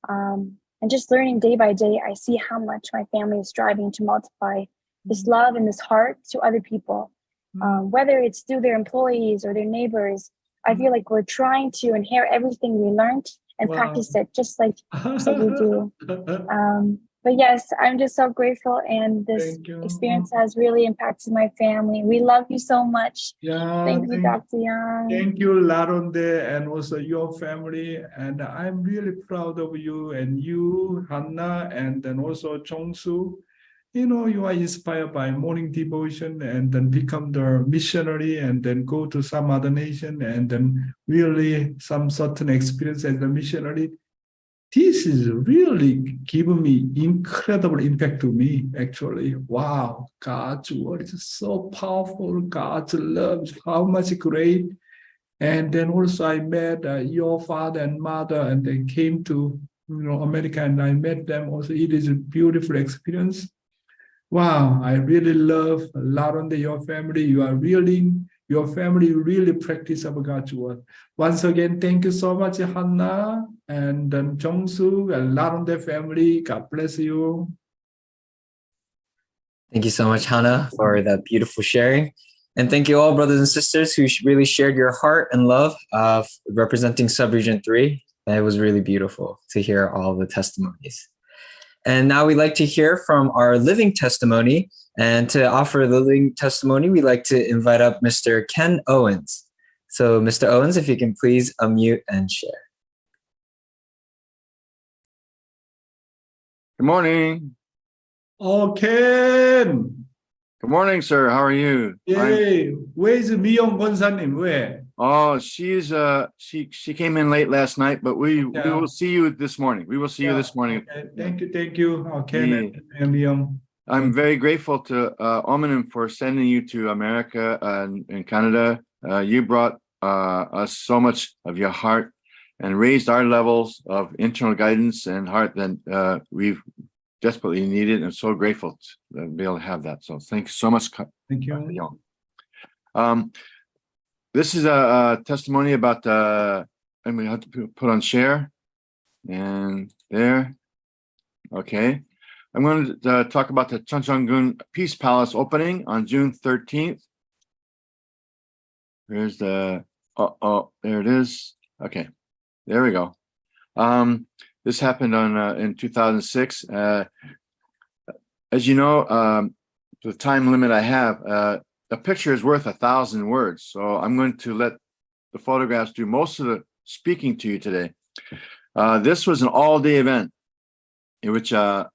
And just learning day by day, I see how much my family is striving to multiply this love and this heart to other people, whether it's through their employees or their neighbors. I feel like we're trying to inherit everything we learned and practice it just like you do. But yes, I'm just so grateful, and this experience has really impacted my family. We love you so much. Thank you, Dr. Young. Thank you, Laronde, and also your family. And I'm really proud of you and you, Hannah, and then also Jongsu. You know, you are inspired by morning devotion and then become the missionary and then go to some other nation and then really some certain experience as a missionary. This is really given me incredible impact to me, actually. Wow, God's word is so powerful. God's love is how much great. And then also I met your father and mother, and they came to America, and I met them also. It is a beautiful experience. Wow, I really love Laronde, your family. Your family really practice of God's word. Once again, thank you so much, Hannah, and then Jongsu and Laronde family. God bless you. Thank you so much, Hannah, for that beautiful sharing. And thank you all, brothers and sisters, who really shared your heart and love of representing Subregion 3. It was really beautiful to hear all the testimonies. And now we'd like to hear from our living testimony. And to offer the living testimony, we'd like to invite up Mr. Ken Owens. So Mr. Owens, if you can please unmute and share. Good morning. Oh, Ken. Good morning, sir. How are you? Yay. Where's Miyong Gonsanim? Where? Oh, she came in late last night, but we will see you this morning. We will see you this morning. Okay. Thank you. Okay, Miyong. I'm very grateful to Omanim for sending you to America and Canada. You brought us so much of your heart and raised our levels of internal guidance and heart that we've desperately needed, and I'm so grateful to be able to have that. So thank you so much. Thank you. Yong. This is a testimony about I'm going to have to put on share, and there. Okay. I'm going to talk about the Chuncheongun Peace Palace opening on June 13th. There's the, there it is. Okay, there we go. This happened in 2006. As you know, the time limit I have, a picture is worth 1,000 words. So I'm going to let the photographs do most of the speaking to you today. This was an all-day event in which it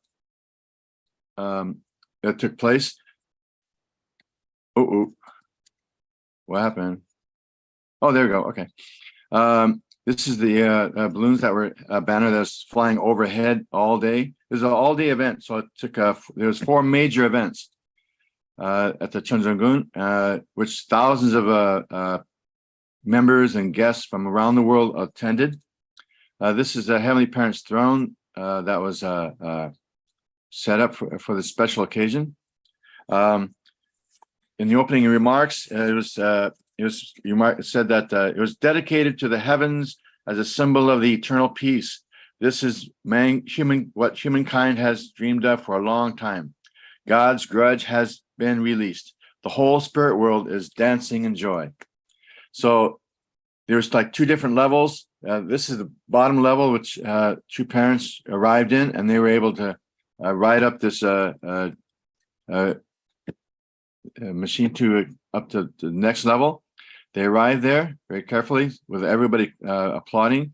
took place. What happened? Oh, there we go. Okay. This is the balloons that were a banner that's flying overhead all day. It was an all-day event, so it took there was 4 major events at the Chuncheongun, which thousands of members and guests from around the world attended. This is the Heavenly Parent's throne that was set up for this special occasion. In the opening remarks, it said that it was dedicated to the heavens as a symbol of the eternal peace. This is what humankind has dreamed of for a long time. God's grudge has been released. The whole spirit world is dancing in joy. So there's like 2 different levels. This is the bottom level, which 2 parents arrived in, and they were able to ride up this machine up to the next level. They arrived there very carefully with everybody applauding.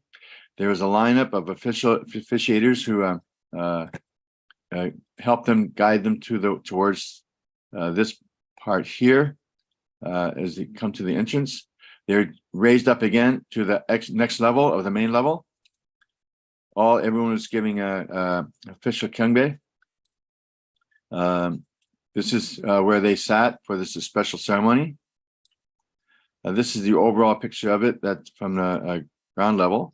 There was a lineup of officiators who helped them, guide them towards this part here as they come to the entrance. They're raised up again to the next level of the main level. Everyone was giving a official kyungbae. This is where they sat for this special ceremony. This is the overall picture of it, that's from the ground level.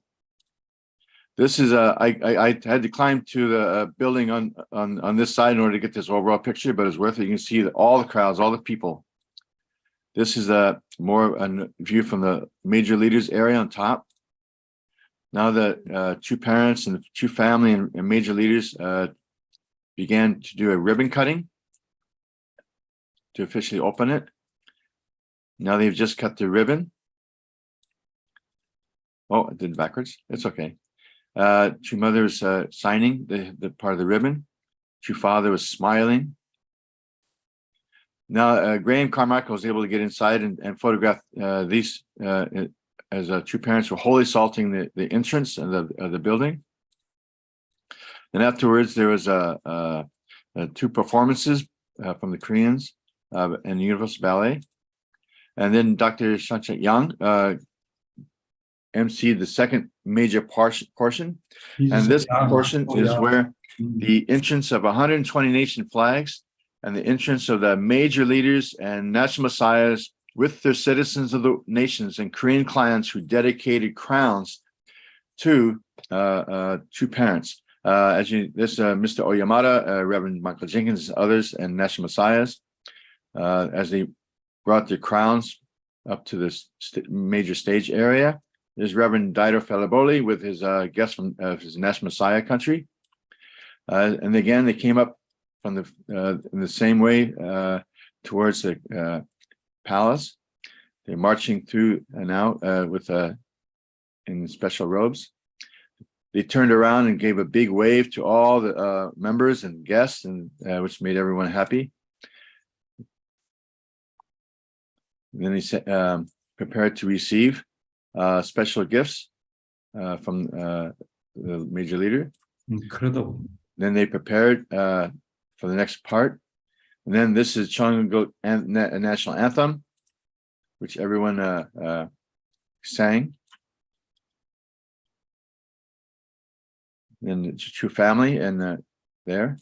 This is I had to climb to the building on this side in order to get this overall picture, but it's worth it. You can see all the crowds, all the people. This is a view from the major leaders area on top. Now the two parents and the two family and major leaders began to do a ribbon cutting to officially open it. Now they've just cut the ribbon. Oh, I did it backwards. It's okay. True mother was signing the part of the ribbon. True father was smiling. Now Graham Carmichael was able to get inside and photograph these as true parents were holy salting the entrance of the building. And afterwards there was two performances from the Koreans and the Universal Ballet. And then Dr. Shanchak Yang emceed the second major portion. And this portion is where the entrance of 120 nation flags and the entrance of the major leaders and national messiahs with their citizens of the nations and Korean clans who dedicated crowns to two parents. Mr. Oyamada, Reverend Michael Jenkins, others, and national messiahs, as they brought their crowns up to this major stage area. There's Reverend Dido Feliboli with his guests from his national messiah country. And again, they came up from in the same way towards the palace. They're marching through now with in special robes. They turned around and gave a big wave to all the members and guests, and which made everyone happy. And then they prepared to receive special gifts from the major leader. Incredible. Then they prepared for the next part. And then this is Cheongguk national anthem, which everyone sang. Then it's a true family and there.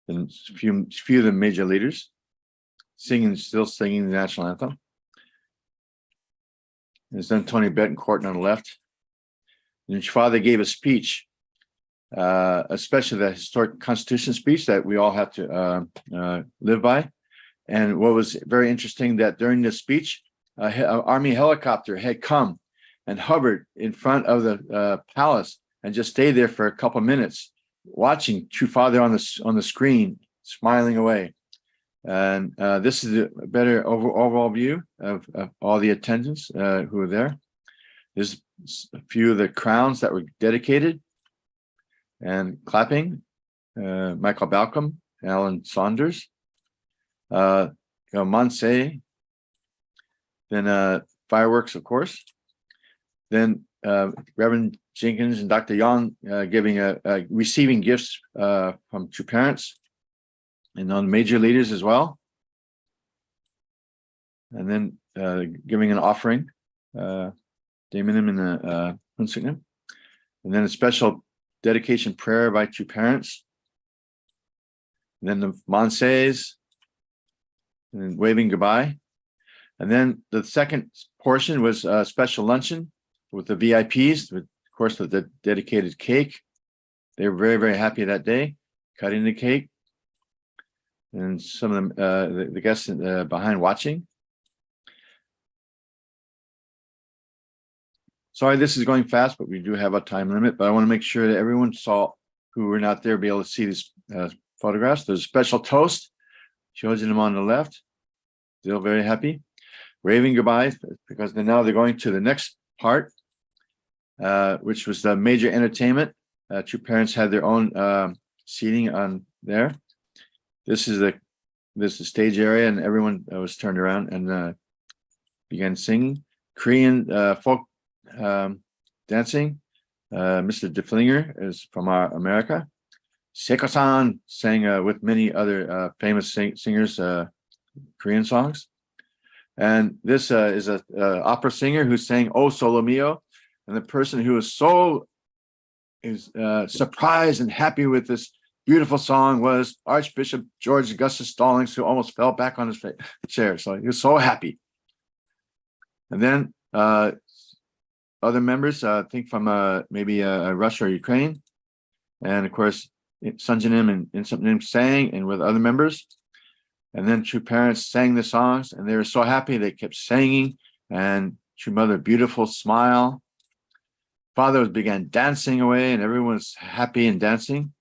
And a few of the major leaders still singing the national anthem. There's then Tony Betancourt on the left. And his father gave a speech, especially the historic Constitution speech that we all have to live by. And what was very interesting that during this speech, an Army helicopter had come and hovered in front of the palace and just stayed there for a couple of minutes, watching True Father on the screen, smiling away. And this is a better overall view of all the attendants who were there. There's a few of the crowns that were dedicated and clapping. Michael Balcom, Alan Saunders, Mansei, then fireworks, of course. Then Reverend Jenkins and Dr. Yong receiving gifts from true parents and on major leaders as well. And then giving an offering, Damonim and the Hunsignum. And then a special dedication prayer by true parents. And then the Manseis, and waving goodbye. And then the second portion was a special luncheon with the VIPs, with, of course, with the dedicated cake. They were very, very happy that day, cutting the cake. And some of them, the guests behind watching. Sorry, this is going fast, but we do have a time limit. But I want to make sure that everyone who were not there be able to see these photographs. There's a special toast. Showing them on the left. Still very happy. Waving goodbye, because now they're going to the next part, which was the major entertainment. True parents had their own seating on there. This is the stage area, and everyone was turned around and began singing Korean folk dancing. Mr. DeFlinger is from America. Seiko-san sang with many other famous singers Korean songs. And this is a opera singer who sang "Oh Solo Mio," and the person who was surprised and happy with this beautiful song was Archbishop George Augustus Stallings, who almost fell back on his chair. So he was so happy. And then other members, I think from maybe Russia or Ukraine. And of course, Sunjanim and Insupnim sang, and with other members. And then True Parents sang the songs, and they were so happy they kept singing. And True Mother, beautiful smile. Father began dancing away, and everyone was happy and dancing,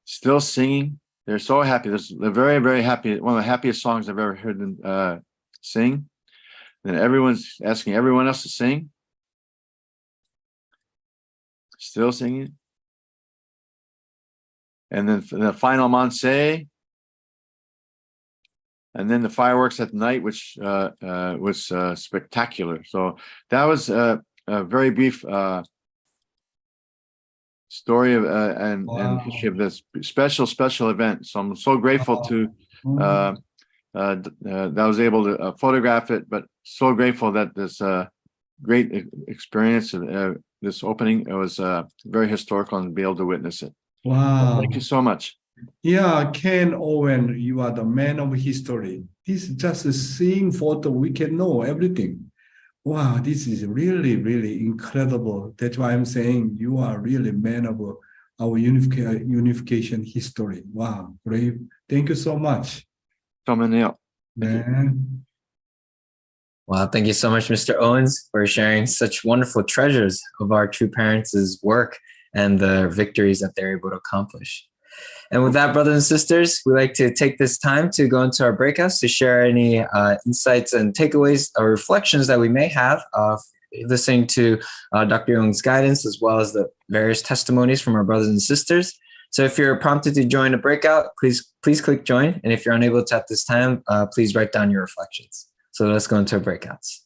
still singing. They're so happy. They're very, very happy. One of the happiest songs I've ever heard them sing. Then everyone's asking everyone else to sing. Still singing. And then the final Manse. And then the fireworks at night, which was spectacular. So that was a very brief story of and history of this special event. So I'm so grateful to that I was able to photograph it, but so grateful that this great experience this opening, it was very historical, and be able to witness it. Wow. Thank you so much. Yeah, Ken Owen, you are the man of history. This is just a seeing photo, we can know everything. Wow, this is really, really incredible. That's why I'm saying you are really man of our unification history. Wow, great. Thank you so much. Man. Wow, thank you so much, Mr. Owens, for sharing such wonderful treasures of our True Parents' work and the victories that they're able to accomplish. And with that, brothers and sisters, we like to take this time to go into our breakouts to share any insights and takeaways or reflections that we may have listening to Dr. Yong's guidance, as well as the various testimonies from our brothers and sisters. So if you're prompted to join a breakout, please click join. And if you're unable to at this time, please write down your reflections. So let's go into our breakouts.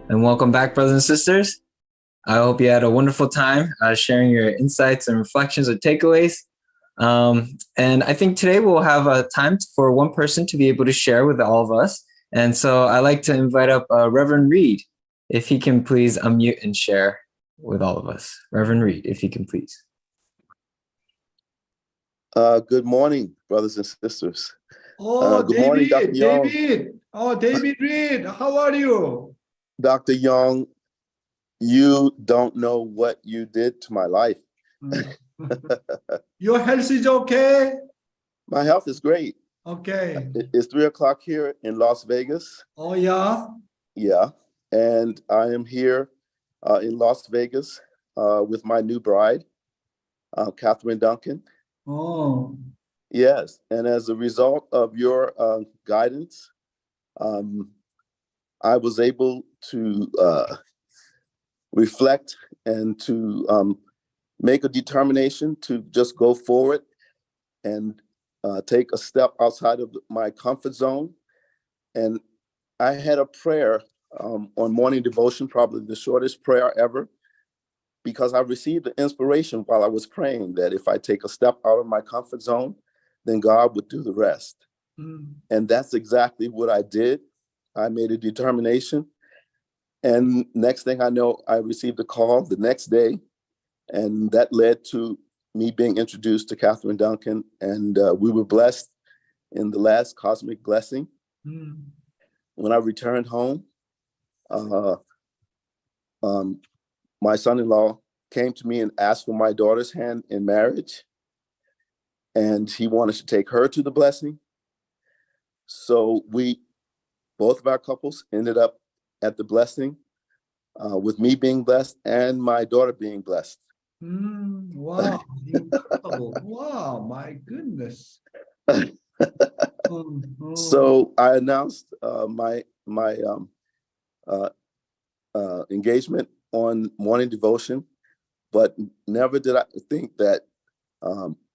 And welcome back, brothers and sisters. I hope you had a wonderful time sharing your insights and reflections or takeaways. And I think today we'll have a time for one person to be able to share with all of us. And so I'd like to invite up Reverend Reed, if he can please unmute and share with all of us. Reverend Reed, if you can please. Good morning, brothers and sisters. Oh, good morning, Dr. Yong. David. Oh, David Reed, how are you? Dr. Yong, you don't know what you did to my life. Your health is okay? My health is great. Okay. It's 3 o'clock here in Las Vegas. Oh, yeah? Yeah. And I am here in Las Vegas with my new bride, Catherine Duncan. Oh. Yes. And as a result of your guidance, I was able to reflect and to make a determination to just go forward and take a step outside of my comfort zone. And I had a prayer on morning devotion, probably the shortest prayer ever, because I received an inspiration while I was praying that if I take a step out of my comfort zone, then God would do the rest. And that's exactly what I did. I made a determination. And next thing I know, I received a call the next day, and that led to me being introduced to Catherine Duncan. And we were blessed in the last cosmic blessing. When I returned home, my son-in-law came to me and asked for my daughter's hand in marriage. And he wanted to take her to the blessing. So both of our couples ended up at the blessing with me being blessed and my daughter being blessed. Wow, incredible. Wow, my goodness. So I announced my engagement on morning devotion, but never did I think that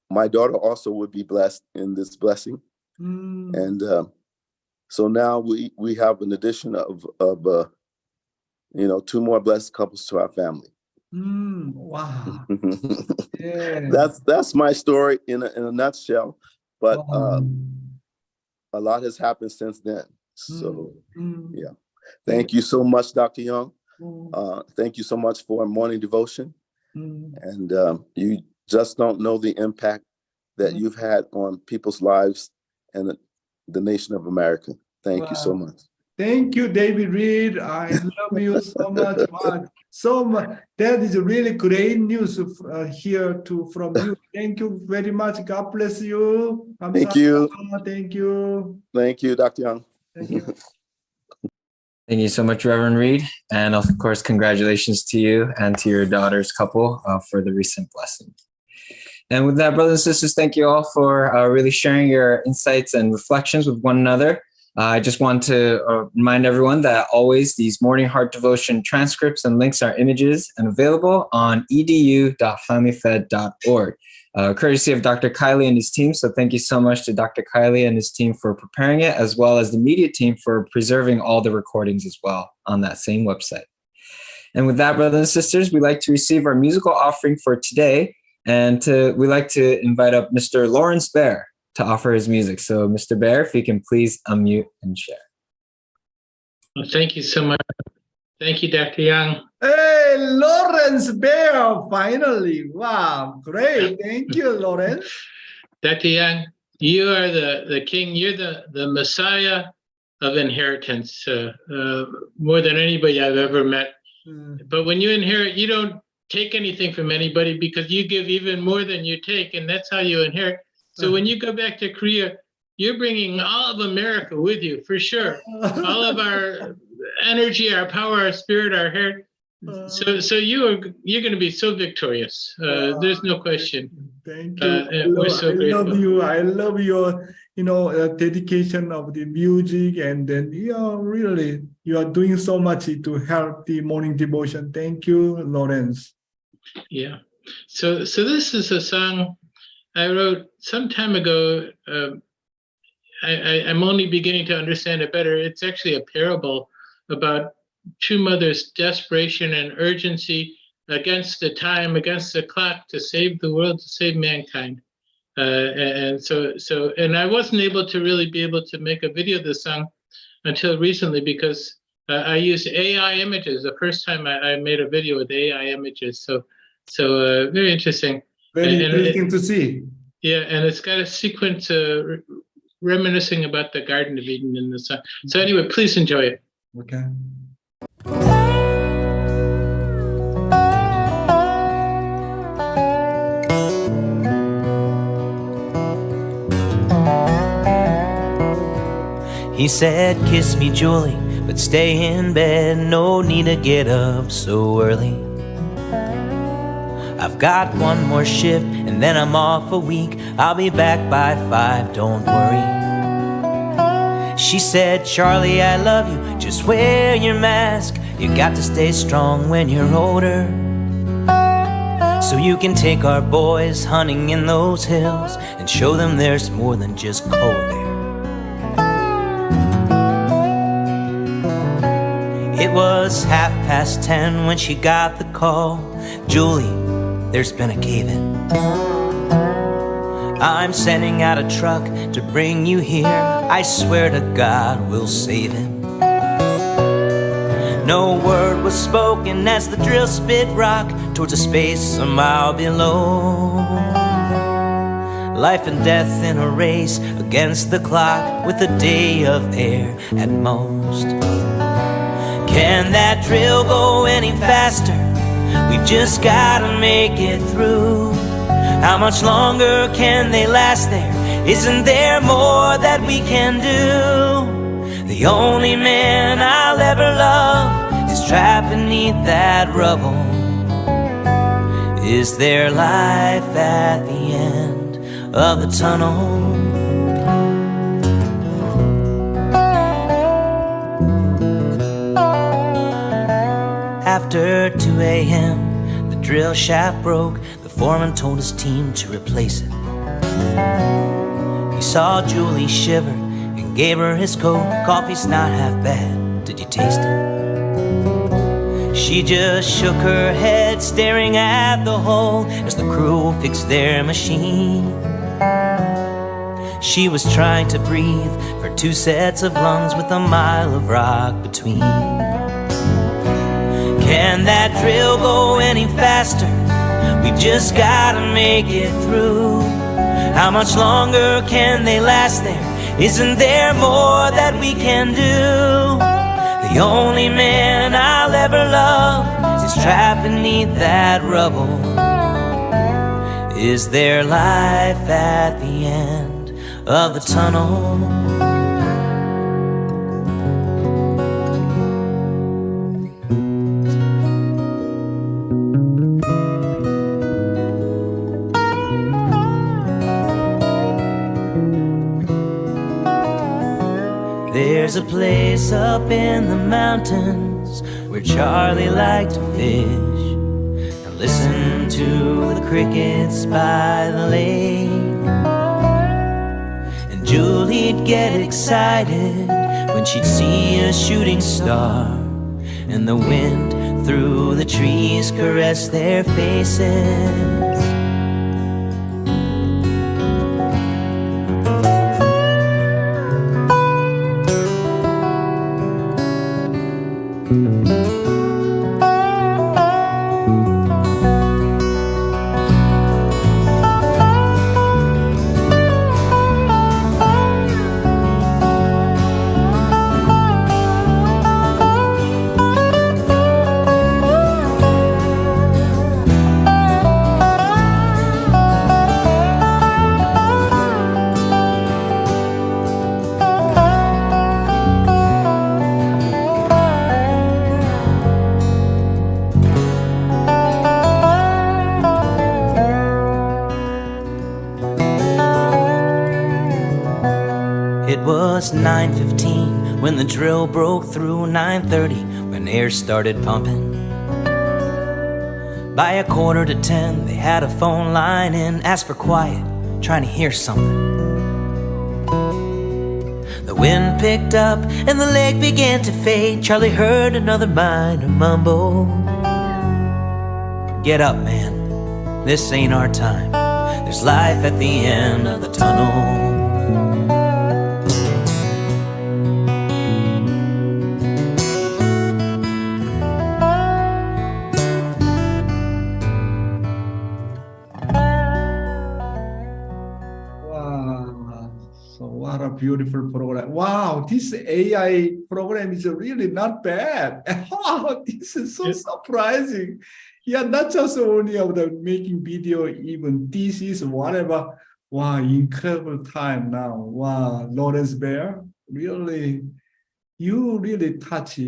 my daughter also would be blessed in this blessing. And so now we have an addition of 2 more blessed couples to our family. Wow. Yeah. That's my story in a nutshell, but a lot has happened since then. So yeah, thank you so much, Dr. Yong. Thank you so much for morning devotion. And you just don't know the impact that you've had on people's lives and the nation of America. Thank you so much. Thank you, David Reed. I love you so much. So much. That is really great news here from you. Thank you very much. God bless you. Thank you. Thank you. Thank you, Dr. Yong. Thank you. Thank you so much, Reverend Reed. And of course, congratulations to you and to your daughter's couple for the recent blessing. And with that, brothers and sisters, thank you all for really sharing your insights and reflections with one another. I just want to remind everyone that always these morning heart devotion transcripts and links are images and available on edu.familyfed.org, courtesy of Dr. Kiley and his team. So thank you so much to Dr. Kiley and his team for preparing it, as well as the media team for preserving all the recordings as well on that same website. And with that, brothers and sisters, we'd like to receive our musical offering for today. And we'd like to invite up Mr. Lawrence Bear to offer his music. So Mr. Bear, if you can please unmute and share. Well, thank you so much. Thank you, Dr. Young. Hey, Lawrence Bear, finally. Wow, great. Thank you, Lawrence. Dr. Young, you are the king. You're the Messiah of inheritance, more than anybody I've ever met. But when you inherit, you don't take anything from anybody because you give even more than you take, and that's how you inherit. So when you go back to Korea, you're bringing all of America with you, for sure. All of our energy, our power, our spirit, our hair. So you're going to be so victorious. There's no question. Thank you. We're so grateful. Love you. I love your, dedication of the music, and then really you are doing so much to help the morning devotion. Thank you, Lawrence. Yeah. So this is a song I wrote some time ago. I'm only beginning to understand it better. It's actually a parable about true mother's desperation and urgency against the time, against the clock, to save the world, to save mankind. And I wasn't able to really be able to make a video of the song until recently, because I used AI images. The first time I made a video with AI images. So very interesting. Very interesting to see. Yeah, and it's got a sequence reminiscing about the Garden of Eden in the song. So anyway, please enjoy it. Okay. He said, kiss me, Julie, but stay in bed. No need to get up so early. I've got one more shift and then I'm off a week. I'll be back by 5, don't worry. She said, Charlie, I love you, just wear your mask. You got to stay strong when you're older, so you can take our boys hunting in those hills and show them there's more than just coal there. It was 10:30 when she got the call. Julie, there's been a cave-in. I'm sending out a truck to bring you here. I swear to God we'll save him. No word was spoken as the drill spit rock towards a space a mile below. Life and death in a race against the clock, with a day of air at most. Can that drill go any faster? We've just gotta make it through. How much longer can they last there? Isn't there more that we can do? The only man I'll ever love is trapped beneath that rubble. Is there life at the end of the tunnel? After 2 a.m., the drill shaft broke. The foreman told his team to replace it. He saw Julie shiver and gave her his coat. Coffee's not half bad, did you taste it? She just shook her head, staring at the hole as the crew fixed their machine. She was trying to breathe for 2 sets of lungs with a mile of rock between. Can that drill go any faster? We've just gotta make it through. How much longer can they last there? Isn't there more that we can do? The only man I'll ever love is trapped beneath that rubble. Is there life at the end of the tunnel? There's a place up in the mountains where Charlie liked to fish and listen to the crickets by the lake. And Julie'd get excited when she'd see a shooting star, and the wind through the trees caressed their faces. It was 9:15 when the drill broke through, 9:30 when air started pumping. By 9:45, they had a phone line in, asked for quiet, trying to hear something. The wind picked up and the lake began to fade. Charlie heard another miner mumble, "Get up, man, this ain't our time. There's life at the end of the tunnel." Wow, so what a beautiful program. Wow, this AI program is really not bad. Wow, this is so surprising. Yeah, not just only of the making video, even this is whatever. Wow, incredible time now. Wow, Lawrence Bear, really, you really touch,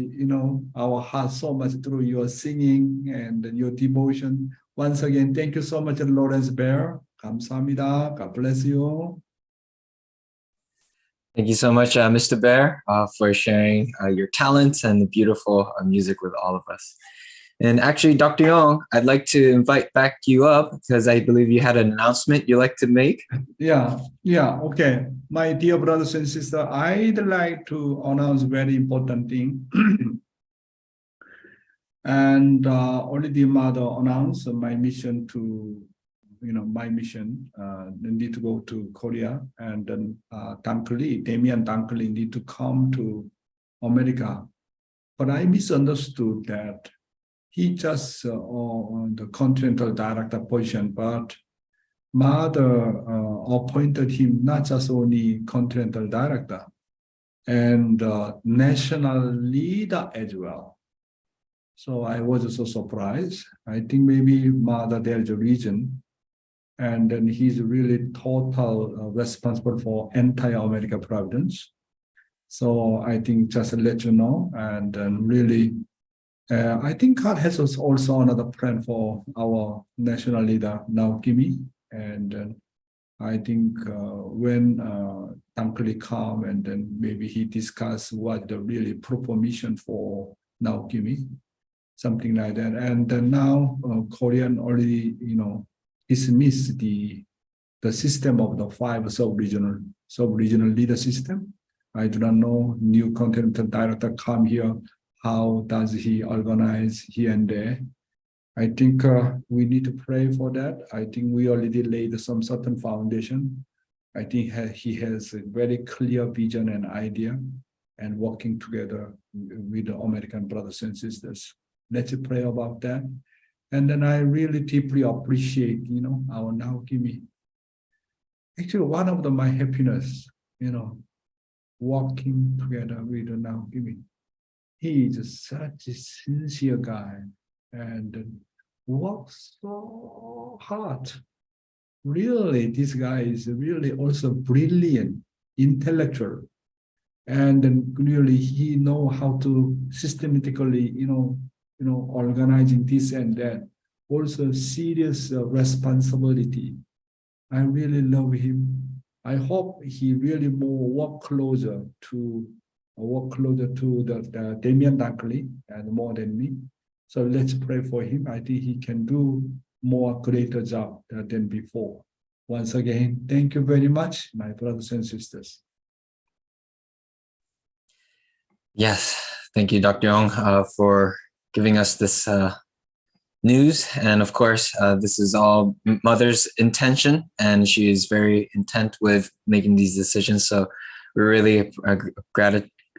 our heart so much through your singing and your devotion. Once again, thank you so much, Lawrence Bear. 감사합니다. God bless you. Thank you so much, Mr. Bear, for sharing your talents and the beautiful music with all of us. And actually, Dr. Yong, I'd like to invite back you up because I believe you had an announcement you'd like to make. Yeah, okay. My dear brothers and sisters, I'd like to announce very important thing. And already mother announced my mission to, need to go to Korea, and then Damian Dunkley need to come to America. But I misunderstood that he just on the continental director position, but mother appointed him not just only continental director and national leader as well. So I was so surprised. I think maybe mother there's a reason, and then he's really total responsible for entire America providence. So I think just to let you know, and then really. I think God has also another plan for our national leader, now Kimi. And I think when Dunkley come, and then maybe he discuss what the really proper mission for now Kimi, something like that. And then now Korean already, dismissed the system of the 5 sub-regional leader system. I do not know, new continental director come here. How does he organize here and there? I think we need to pray for that. I think we already laid some certain foundation. I think he has a very clear vision and idea, and working together with the American brothers and sisters. Let's pray about that. And then I really deeply appreciate, our now Kimi. Actually, one of my happiness, working together with the now Kimi. He is such a sincere guy and works so hard. Really, this guy is really also brilliant, intellectual, and then really he know how to systematically, organizing this and that. Also, serious responsibility. I really love him. I hope he really more work closer to the Damian Dunkley and more than me. So let's pray for him. I think he can do more greater job than before. Once again, thank you very much, my brothers and sisters. Yes, thank you, Dr. Yong, for giving us this news. And of course, this is all Mother's intention, and she is very intent with making these decisions. So we're really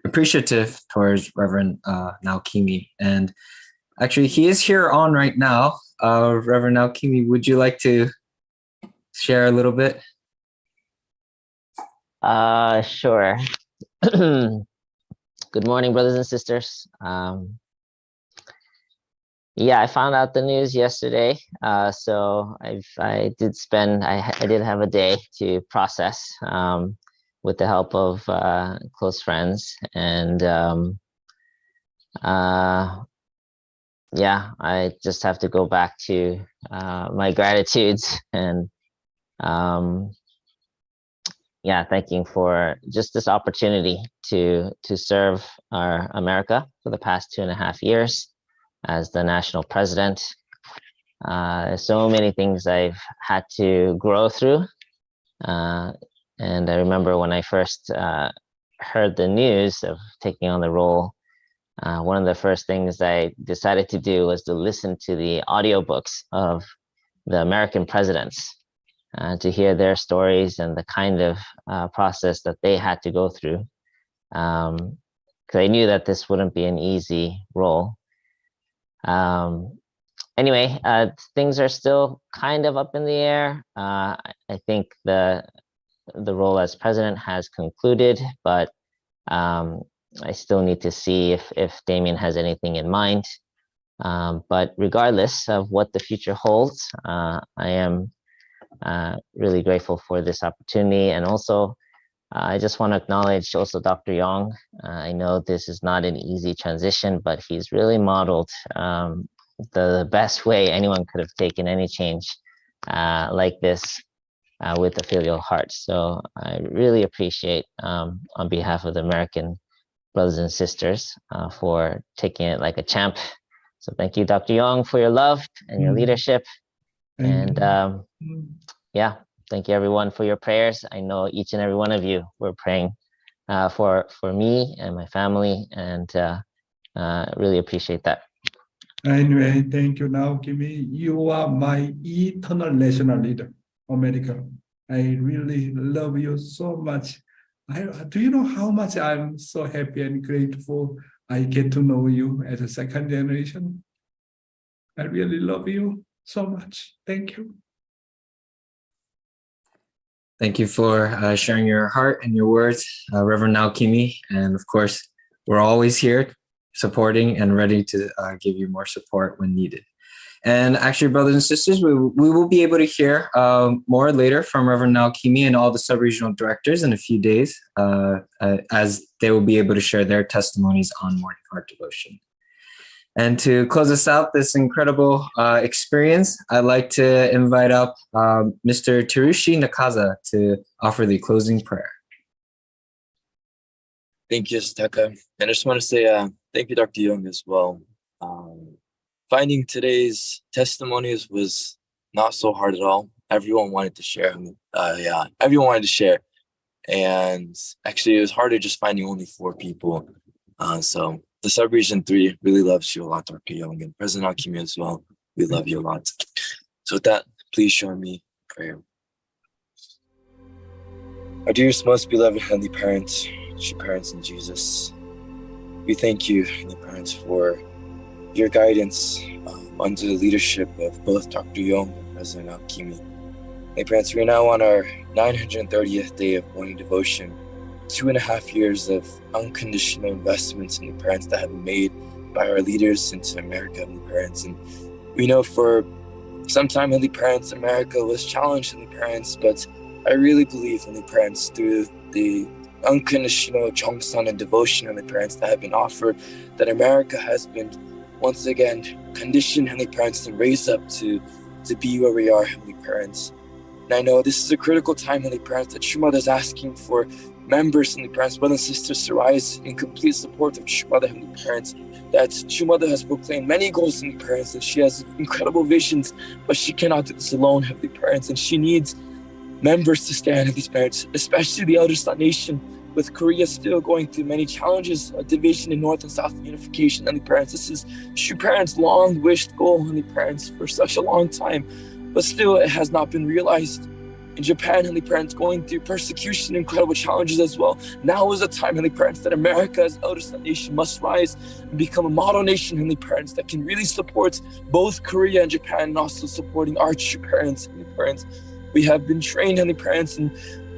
appreciative towards Reverend Naokimi. And actually, he is here on right now. Reverend Naokimi, would you like to share a little bit? Sure. Good morning, brothers and sisters. Yeah, I found out the news yesterday, so I did have a day to process with the help of close friends, and yeah, I just have to go back to my gratitudes and yeah, thanking for just this opportunity to serve our America for the past 2.5 years as the national president. So many things I've had to grow through. And I remember when I first heard the news of taking on the role, one of the first things I decided to do was to listen to the audiobooks of the American presidents, to hear their stories and the kind of process that they had to go through. Because I knew that this wouldn't be an easy role. Anyway, things are still kind of up in the air. I think the role as president has concluded, but I still need to see if Damien has anything in mind. But regardless of what the future holds, I am really grateful for this opportunity. And also, I just want to acknowledge also Dr. Yong. I know this is not an easy transition, but he's really modeled the best way anyone could have taken any change like this with a filial heart. So I really appreciate, on behalf of the American brothers and sisters, for taking it like a champ. So thank you, Dr. Yong, for your love and your leadership. And yeah, thank you everyone for your prayers. I know each and every one of you were praying for me and my family, and really appreciate that. Anyway, thank you now, Kimmy. You are my eternal national leader, America. I really love you so much. Do you know how much I'm so happy and grateful I get to know you as a second generation? I really love you so much. Thank you. Thank you for sharing your heart and your words, Reverend Naokimi. And of course, we're always here supporting and ready to give you more support when needed. And actually, brothers and sisters, we will be able to hear more later from Reverend Naokimi and all the sub-regional directors in a few days, as they will be able to share their testimonies on Morning Heart Devotion. And to close us out, this incredible experience, I'd like to invite up Mr. Terushi Nakaza to offer the closing prayer. Thank you, Steka. And I just want to say thank you, Dr. Yong, as well. Finding today's testimonies was not so hard at all. Everyone wanted to share. Everyone wanted to share. And actually, it was harder just finding only 4 people. So the Sub-Region 3 really loves you a lot, Dr. Yong, and President Naokimi as well. We love you a lot. So with that, please show me prayer. Our dearest, most beloved Heavenly Parents, true parents in Jesus, we thank you, Heavenly Parents, for your guidance under the leadership of both Dr. Yong and President Naokimi. Heavenly Parents, we are now on our 930th day of morning devotion. 2.5 years of unconditional investments in the parents that have been made by our leaders into America, Heavenly Parents. And we know for some time, Heavenly Parents, America was challenged, Heavenly Parents, but I really believe, Heavenly Parents, through the unconditional Chongsan and devotion, Heavenly Parents, that have been offered, that America has been once again conditioned, Heavenly Parents, to raise up to be where we are, Heavenly Parents. And I know this is a critical time, Heavenly Parents, that True Mother is asking for members, Heavenly Parents, brothers and sisters, to rise in complete support of True Mother, Heavenly Parents. That True Mother has proclaimed many goals, Heavenly Parents, and she has incredible visions, but she cannot do this alone, Heavenly Parents, and she needs members to stand, Heavenly Parents, especially the elder Sun nation, with Korea still going through many challenges, a division in North and South unification, Heavenly Parents. This is True Parents' long-wished goal, Heavenly Parents, for such a long time, but still it has not been realized. In Japan, Heavenly Parents, going through persecution, incredible challenges as well. Now is a time, Heavenly Parents, that America as elder Sun nation must rise and become a model nation, Heavenly Parents, that can really support both Korea and Japan, and also supporting our True Parents, Heavenly Parents. We have been trained, Heavenly Parents, and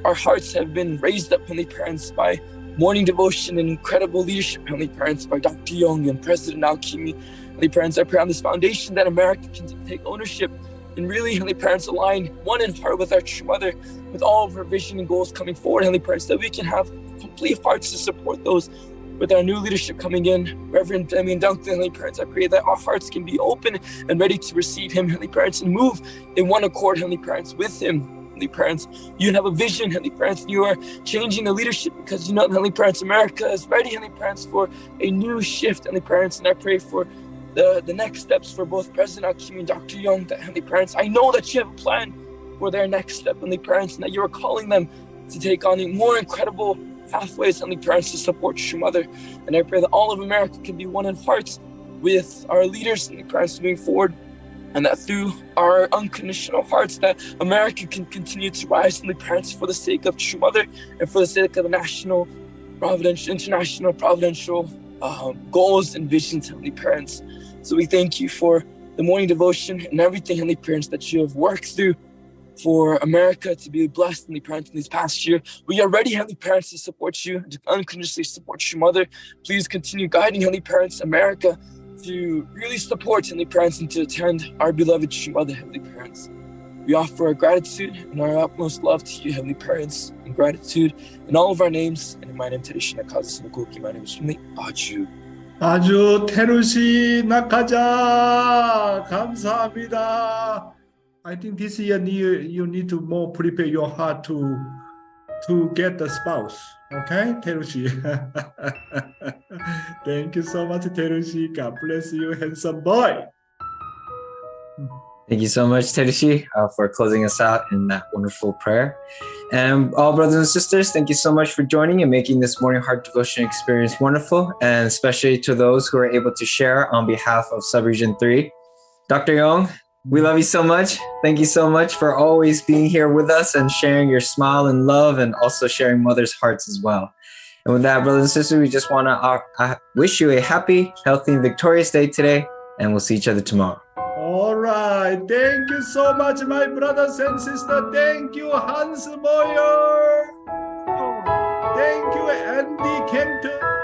our hearts have been raised up, Heavenly Parents, by morning devotion and incredible leadership, Heavenly Parents, by Dr. Yong and President Naokimi. Heavenly Parents, I pray on this foundation that America can take ownership and really, Heavenly Parents, align one in heart with our True Mother, with all of her vision and goals coming forward, Heavenly Parents, that we can have complete hearts to support those. With our new leadership coming in, Reverend Damien Duncan, Heavenly Parents, I pray that our hearts can be open and ready to receive him, Heavenly Parents, and move in one accord, Heavenly Parents, with him. Heavenly Parents, you have a vision, Heavenly Parents, and you are changing the leadership because you know, Heavenly Parents, America is ready, Heavenly Parents, for a new shift, Heavenly Parents, and I pray for the next steps for both President Naokimi and Dr. Yong, that Heavenly Parents, I know that you have a plan for their next step, Heavenly Parents, and that you are calling them to take on a more incredible pathways, Heavenly Parents, to support True Mother. And I pray that all of America can be one in heart with our leaders, Heavenly Parents, moving forward. And that through our unconditional hearts, that America can continue to rise, Heavenly Parents, for the sake of True Mother and for the sake of the national, providential, international, providential goals and visions, Heavenly Parents. So we thank you for the morning devotion and everything, Heavenly Parents, that you have worked through for America to be blessed, Heavenly Parents, in this past year. We are ready, Heavenly Parents, to support you, to unconditionally support True Mother. Please continue guiding, Heavenly Parents, America, to really support, Heavenly Parents, and to attend our beloved True Mother, Heavenly Parents. We offer our gratitude and our utmost love to you, Heavenly Parents, and gratitude in all of our names. And in my name, Tereshina Kazusu Mukuki, my name is Sunli Aju. 아주 테루시 낙하자 감사합니다. I think this year you need to more prepare your heart to get the spouse. Okay, 테루시. Thank you so much, 테루시. God bless you, handsome boy. Thank you so much, Terushi, for closing us out in that wonderful prayer. And all brothers and sisters, thank you so much for joining and making this morning heart devotion experience wonderful, and especially to those who are able to share on behalf of Subregion 3. Dr. Yong, we love you so much. Thank you so much for always being here with us and sharing your smile and love, and also sharing mothers' hearts as well. And with that, brothers and sisters, we just want to wish you a happy, healthy, and victorious day today, and we'll see each other tomorrow. All right. Thank you so much, my brothers and sisters. Thank you, Hans Moyer. Thank you, Andy Kempton.